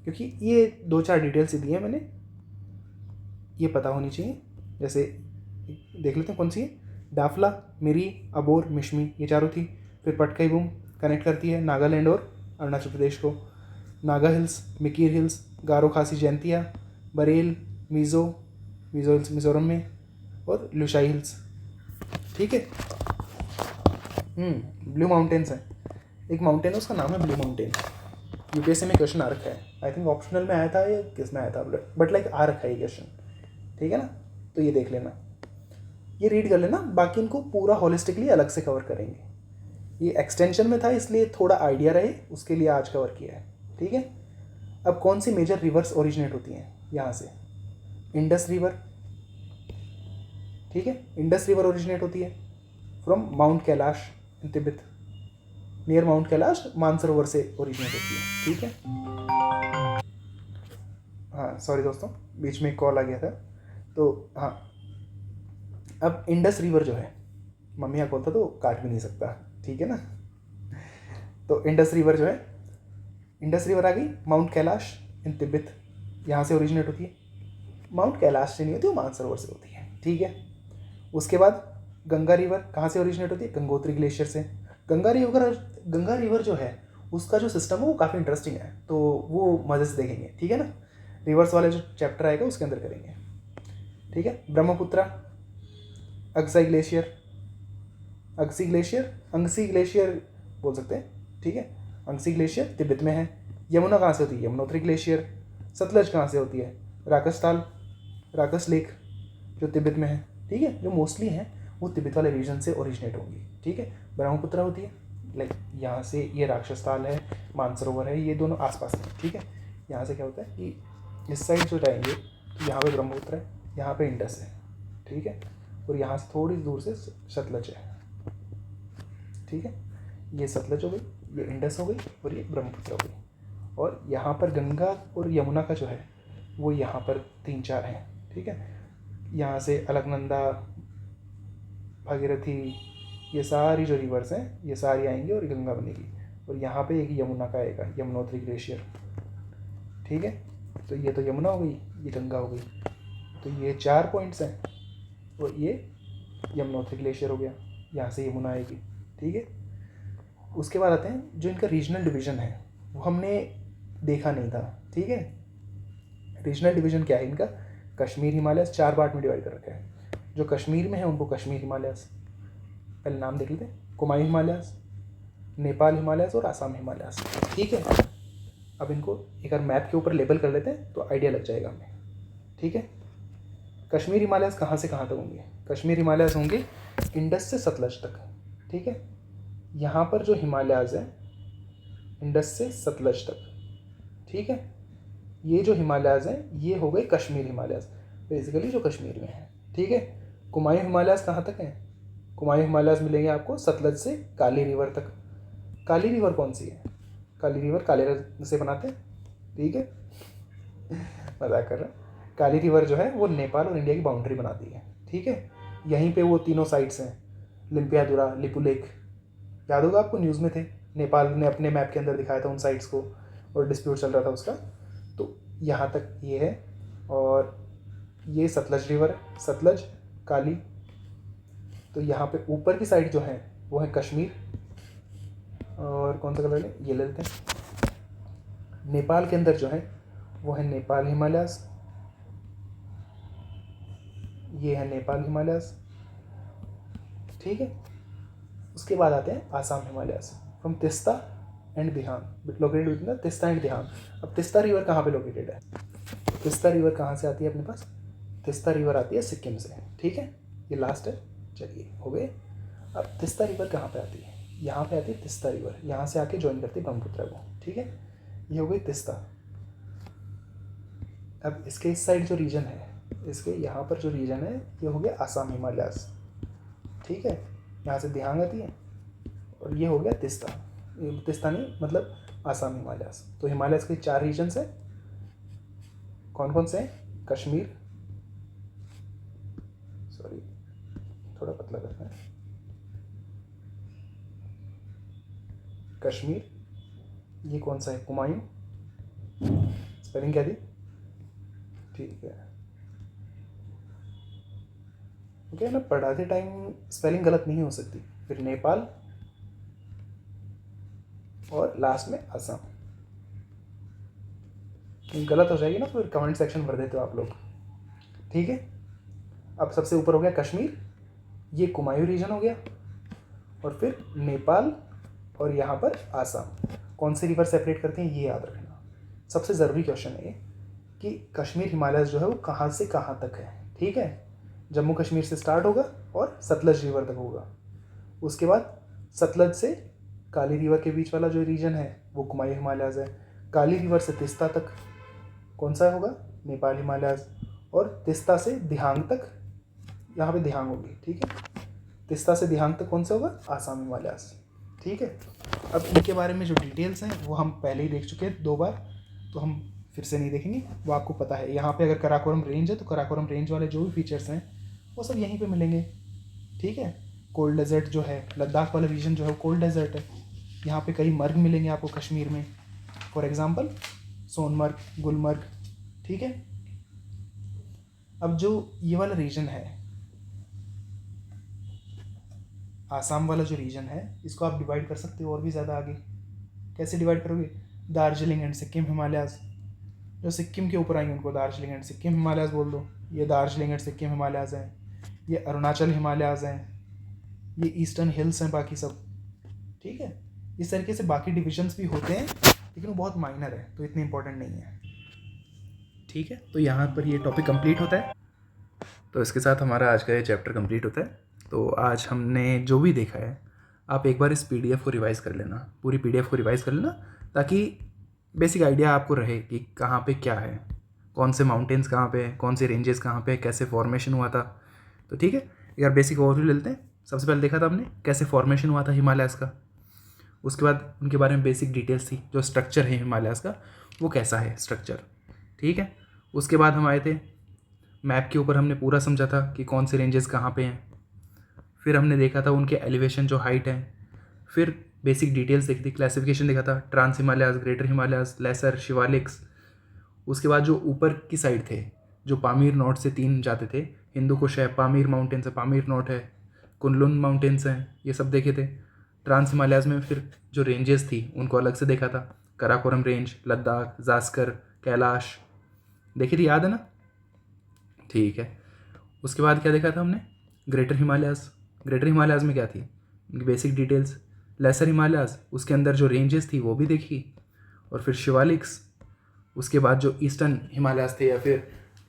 क्योंकि ये 2-4 डिटेल्स दी हैं मैंने, ये पता होनी चाहिए। जैसे देख लेते हैं कौन सी है, डाफला, मिरी, अबोर, मिशमी, ये चारों थी। फिर पटकाई बुम कनेक्ट करती है नागालैंड और अरुणाचल प्रदेश को। नागा हिल्स, मिकीर हिल्स, गारो, खासी, जैंतिया, बरेल, मिजो हिल्स मिजोरम में, और लुशाई हिल्स। ठीक है, ब्लू माउंटेन्स है, एक माउंटेन है उसका नाम है ब्लू माउंटेन। यूपीएससी में क्वेश्चन आ रखा है, आई थिंक ऑप्शनल में आया था या किस में आया था, बट लाइक आ रखा है ये क्वेश्चन। ठीक है ना, तो ये देख लेना, ये रीड कर लेना, बाकी इनको पूरा होलिस्टिकली अलग से कवर करेंगे। ये एक्सटेंशन में था इसलिए थोड़ा आइडिया रहे, उसके लिए आज कवर किया है। ठीक है, अब कौन सी मेजर रिवर्स ओरिजिनेट होती हैं यहाँ से? Indus river. ठीक है, इंडस रिवर ओरिजिनेट होती है from mount Kailash in Tibet, near mount Kailash, Mansarovar से ओरिजिनेट होती है। ठीक है, हाँ सॉरी दोस्तों, बीच में एक कॉल आ गया था। तो हाँ, अब इंडस रिवर जो है, मम्मी यहाँ कॉल था तो काट भी नहीं सकता। ठीक है ना, तो इंडस रिवर जो है, इंडस रिवर आ गई माउंट कैलाश इन तिब्बत, यहाँ से ओरिजिनेट होती है। माउंट कैलाश से नहीं होती, वो मानसरोवर से होती है, ठीक है। उसके बाद गंगा रिवर कहाँ से ओरिजिनेट होती है? गंगोत्री ग्लेशियर से। गंगा रिवर जो है उसका जो सिस्टम है वो काफ़ी इंटरेस्टिंग है, तो वो मज़े से देखेंगे, ठीक है ना। रिवर्स वाले जो चैप्टर आएगा उसके अंदर करेंगे, ठीक है। ब्रह्मपुत्रा, अक्साई ग्लेशियर, अंगसी ग्लेशियर बोल सकते हैं, ठीक है। अंगसी ग्लेशियर तिब्बत में है। यमुना कहाँ से होती है? यमुनोत्री ग्लेशियर। सतलज कहाँ से होती है? राकस लेक जो तिब्बत में है, ठीक है। जो मोस्टली हैं वो तिब्बत वाले रीजन से ओरिजिनेट होंगी, ठीक है। ब्रह्मपुत्रा होती है लाइक यहाँ से, ये राक्षसताल है, मानसरोवर है, ये दोनों आसपास हैं, ठीक है। यहाँ से क्या होता है कि इस साइड जो जाएंगे तो यहाँ पे ब्रह्मपुत्र है, यहाँ पे इंडस है, ठीक है। और यहाँ से थोड़ी दूर से सतलज है, ठीक है। ये सतलज हो गई, ये इंडस हो गई और ये ब्रह्मपुत्र हो गई। और यहाँ पर गंगा और यमुना का जो है वो यहाँ पर 3-4 हैं, ठीक है। यहाँ से अलकनंदा, भागीरथी, ये सारी जो रिवर्स हैं ये सारी आएंगी और गंगा बनेगी। और यहाँ पे एक यमुना का आएगा, यमुनोत्री ग्लेशियर, ठीक है। तो ये तो यमुना हो गई, ये गंगा हो गई, तो ये 4 पॉइंट्स हैं। और ये यमुनोत्री ग्लेशियर हो गया, यहाँ से यमुना आएगी, ठीक है। उसके बाद आते हैं जो इनका रीजनल डिवीज़न है वो हमने देखा नहीं था, ठीक है। रीजनल डिवीज़न क्या है इनका? कश्मीर हिमालयस 4 पार्ट में डिवाइड कर रखा है। जो कश्मीर में है उनको कश्मीर हिमालयस, पहले नाम देख लेते हैं, कुमायूं हिमालयस, नेपाल हिमालयस और आसाम हिमालयस, ठीक है। अब इनको एक बार मैप के ऊपर लेबल कर लेते हैं तो आइडिया लग जाएगा हमें, ठीक है। कश्मीर हिमालयस कहाँ से कहाँ तक होंगे? कश्मीर हिमालयस होंगे इंडस से सतलज तक, ठीक है। यहाँ पर जो हिमालयस है इंडस से सतलज तक, ठीक है। ये जो हिमालयस हैं ये हो गए कश्मीर हिमालयस, बेसिकली जो कश्मीर में है, ठीक है। कुमायूं हिमालयस कहाँ तक है? कुमायूं हिमालयस मिलेंगे आपको सतलज से काली रिवर तक। काली रिवर कौन सी है? काली रिवर काले रंग से बनाते हैं, ठीक है। मजाक कर रहा हूँ। काली रिवर जो है वो नेपाल और इंडिया की बाउंड्री बनाती है, ठीक है। यहीं पे वो तीनों साइड्स हैं, लिम्पियादुरा, लिपुलेख, याद होगा आपको, न्यूज़ में थे, नेपाल ने अपने मैप के अंदर दिखाया था उन साइड्स को और डिस्प्यूट चल रहा था उसका। तो यहाँ तक ये है। और ये सतलज रिवर है, सतलज, काली। तो यहाँ पे ऊपर की साइड जो है वो है कश्मीर, और कौन सा कलर है ये ले लेते हैं। नेपाल के अंदर जो है वो है नेपाल हिमालयस, ये है नेपाल हिमालयस, ठीक है। उसके बाद आते हैं Assam Himalayas, from Teesta and Dihang, located between the Teesta and Dihang. अब तिस्ता रिवर कहाँ पे लोकेटेड है? तिस्ता रिवर कहाँ से आती है अपने पास? तिस्ता रिवर आती है सिक्किम से, ठीक है। ये लास्ट है, चलिए हो गए। अब तिस्ता रिवर कहाँ पे आती है? यहाँ पे आती है तिस्ता रिवर, यहाँ से आके ज्वाइन करती है ब्रह्मपुत्र को, ठीक है। ये हो गई तिस्ता। अब इसके इस साइड जो रीजन है, इसके यहाँ पर जो रीजन है ये हो गया आसाम हिमालयस, ठीक है। यहाँ से दिहांग आती है और ये हो गया तिस्ता, तिस्ता नहीं मतलब आसाम हिमालयस। तो हिमालयस के 4 रीजन्स हैं, कौन कौन से हैं? कश्मीर, सॉरी थोड़ा पतला करना है, कश्मीर, ये कौन सा है? कुमायूं, स्पेलिंग क्या थी? ठीक है, ओके ना, पढ़ाते टाइम स्पेलिंग गलत नहीं हो सकती। फिर नेपाल और लास्ट में आसाम, गलत हो जाएगी ना तो फिर कमेंट सेक्शन भर देते हो आप लोग, ठीक है। अब सबसे ऊपर हो गया कश्मीर, ये कुमायूं रीजन हो गया, और फिर नेपाल और यहाँ पर आसाम। कौन सी रिवर सेपरेट करते हैं ये याद रखना, सबसे ज़रूरी क्वेश्चन है कि कश्मीर हिमालयस जो है वो कहाँ से कहाँ तक है, ठीक है। जम्मू कश्मीर से स्टार्ट होगा और सतलज रिवर तक होगा। उसके बाद सतलज से काली रिवर के बीच वाला जो रीजन है वो कुमायूं हिमालयस है। काली रिवर से तिस्ता तक कौन सा होगा? नेपाल हिमालयस। और तिस्ता से दिहांग तक, यहाँ पे दिहांग होगी, ठीक है। तिस्ता से दिहांग तक कौन सा होगा? आसाम हिमालयस, ठीक है। अब इनके बारे में जो डिटेल्स हैं वो हम पहले ही देख चुके हैं 2 बार, तो हम फिर से नहीं देखेंगे, वो आपको पता है। यहाँ पे अगर कराकोरम रेंज है तो कराकोरम रेंज वाले जो भी फीचर्स हैं वो सब यहीं पे मिलेंगे, ठीक है। कोल्ड डेजर्ट जो है, लद्दाख वाला रीजन जो है वो कोल्ड डेजर्ट है। यहाँ पे कई मर्ग मिलेंगे आपको कश्मीर में, फॉर एग्जांपल सोनमर्ग, गुलमर्ग, ठीक है। अब जो ये वाला रीजन है, आसाम वाला जो रीजन है, इसको आप डिवाइड कर सकते हो और भी ज़्यादा आगे। कैसे डिवाइड करोगे? दार्जिलिंग एंड सिक्किम हिमालयाज़, जो सिक्किम के ऊपर आएंगे उनको दार्जिलिंग एंड सिक्किम हिमालयाज़ बोल दो। ये दार्जिलिंग एंड सिक्किम हिमालयाज़ हैं, ये अरुणाचल हिमालयाज़ हैं, ये ईस्टर्न हिल्स हैं बाकी सब। ठीक है, इस तरीके से बाकी डिविजन्स भी होते हैं, लेकिन वो बहुत माइनर है, तो इतने इंपॉर्टेंट नहीं है। ठीक है, तो यहाँ पर ये टॉपिक कंप्लीट होता है। तो इसके साथ हमारा आज का ये चैप्टर कंप्लीट होता है। तो आज हमने जो भी देखा है, आप एक बार इस पीडीएफ को रिवाइज़ कर लेना, पूरी पीडीएफ को रिवाइज़ कर लेना, ताकि बेसिक आइडिया आपको रहे कि कहाँ पे क्या है, कौन से माउंटेन्स कहाँ पे हैं, कौन से रेंजेस कहाँ पे, कैसे फॉर्मेशन हुआ था। तो ठीक है, एक बार बेसिक ओवरव्यू ले लेते हैं। सबसे पहले देखा था हमने कैसे फॉर्मेशन हुआ था हिमालयाज़ का, उसके बाद उनके बारे में बेसिक डिटेल्स थी, जो स्ट्रक्चर है हिमालयाज़ का वो कैसा है स्ट्रक्चर। ठीक है, उसके बाद हम आए थे मैप के ऊपर, हमने पूरा समझा था कि कौन से रेंजेस कहाँ पे हैं। फिर हमने देखा था उनके एलिवेशन जो हाइट है, फिर बेसिक डिटेल्स देखी थी, क्लासिफिकेशन देखा था, trans Himalayas, greater Himalayas, lesser, Shivaliks. उसके बाद जो ऊपर की साइड थे, जो पामीर नोट से 3 जाते थे, हिंदू कुश है, पामीर माउंटेन्स है, पामीर नोट है, कुनलुन माउंटेन्स हैं, ये सब देखे थे। ट्रांस हिमालयाज़ में फिर जो रेंजेस थी उनको अलग से देखा था, कराकोरम रेंज, लद्दाख, जास्कर, कैलाश देखी थी, याद है ना? ठीक है, उसके बाद क्या देखा था हमने? Greater Himalayas. ग्रेटर हिमालयाज़ में क्या थी, उनकी बेसिक डिटेल्स। लेसर हिमालयाज़, उसके अंदर जो रेंजेस थी वो भी देखी। और फिर शिवालिक्स, उसके बाद जो ईस्टर्न हिमालयाज़ थे या फिर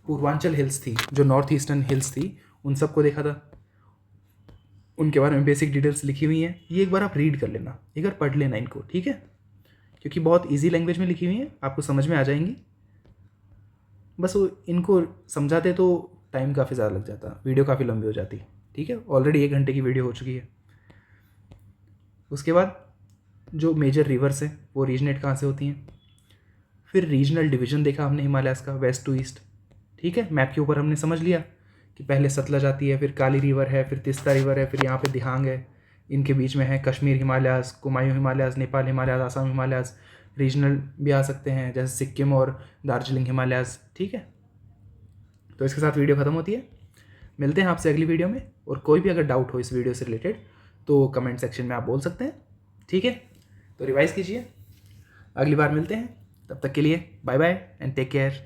पूर्वांचल हिल्स थी, जो नॉर्थ ईस्टर्न हिल्स थी, उन सबको देखा था। उनके बारे में बेसिक डिटेल्स लिखी हुई हैं, ये एक बार आप रीड कर लेना, एक बार पढ़ लेना इनको, ठीक है? क्योंकि बहुत ईजी लैंग्वेज में लिखी हुई हैं, आपको समझ में आ जाएंगी। बस वो इनको समझाते तो टाइम काफ़ी ज़्यादा लग जाता, वीडियो काफ़ी लंबी हो जाती। ठीक है, ऑलरेडी 1 घंटे की वीडियो हो चुकी है। उसके बाद जो मेजर रिवर्स हैं वो रीजनेट कहाँ से होती हैं। फिर रीजनल डिवीज़न देखा हमने हिमालयाज़ का, वेस्ट टू ईस्ट। ठीक है, मैप के ऊपर हमने समझ लिया कि पहले सतलज आती है, फिर काली रिवर है, फिर तिस्ता रिवर है, फिर यहाँ पे दिहांग है, इनके बीच में है Kashmir Himalayas, Kumaon Himalayas, Nepal Himalayas, Assam Himalayas. Regional भी आ सकते हैं जैसे सिक्किम और दार्जिलिंग हिमालयाज़। ठीक है, तो इसके साथ वीडियो ख़त्म होती है। मिलते हैं आपसे अगली वीडियो में, और कोई भी अगर डाउट हो इस वीडियो से रिलेटेड तो कमेंट सेक्शन में आप बोल सकते हैं। ठीक है, तो रिवाइज़ कीजिए, अगली बार मिलते हैं, तब तक के लिए bye bye and take care.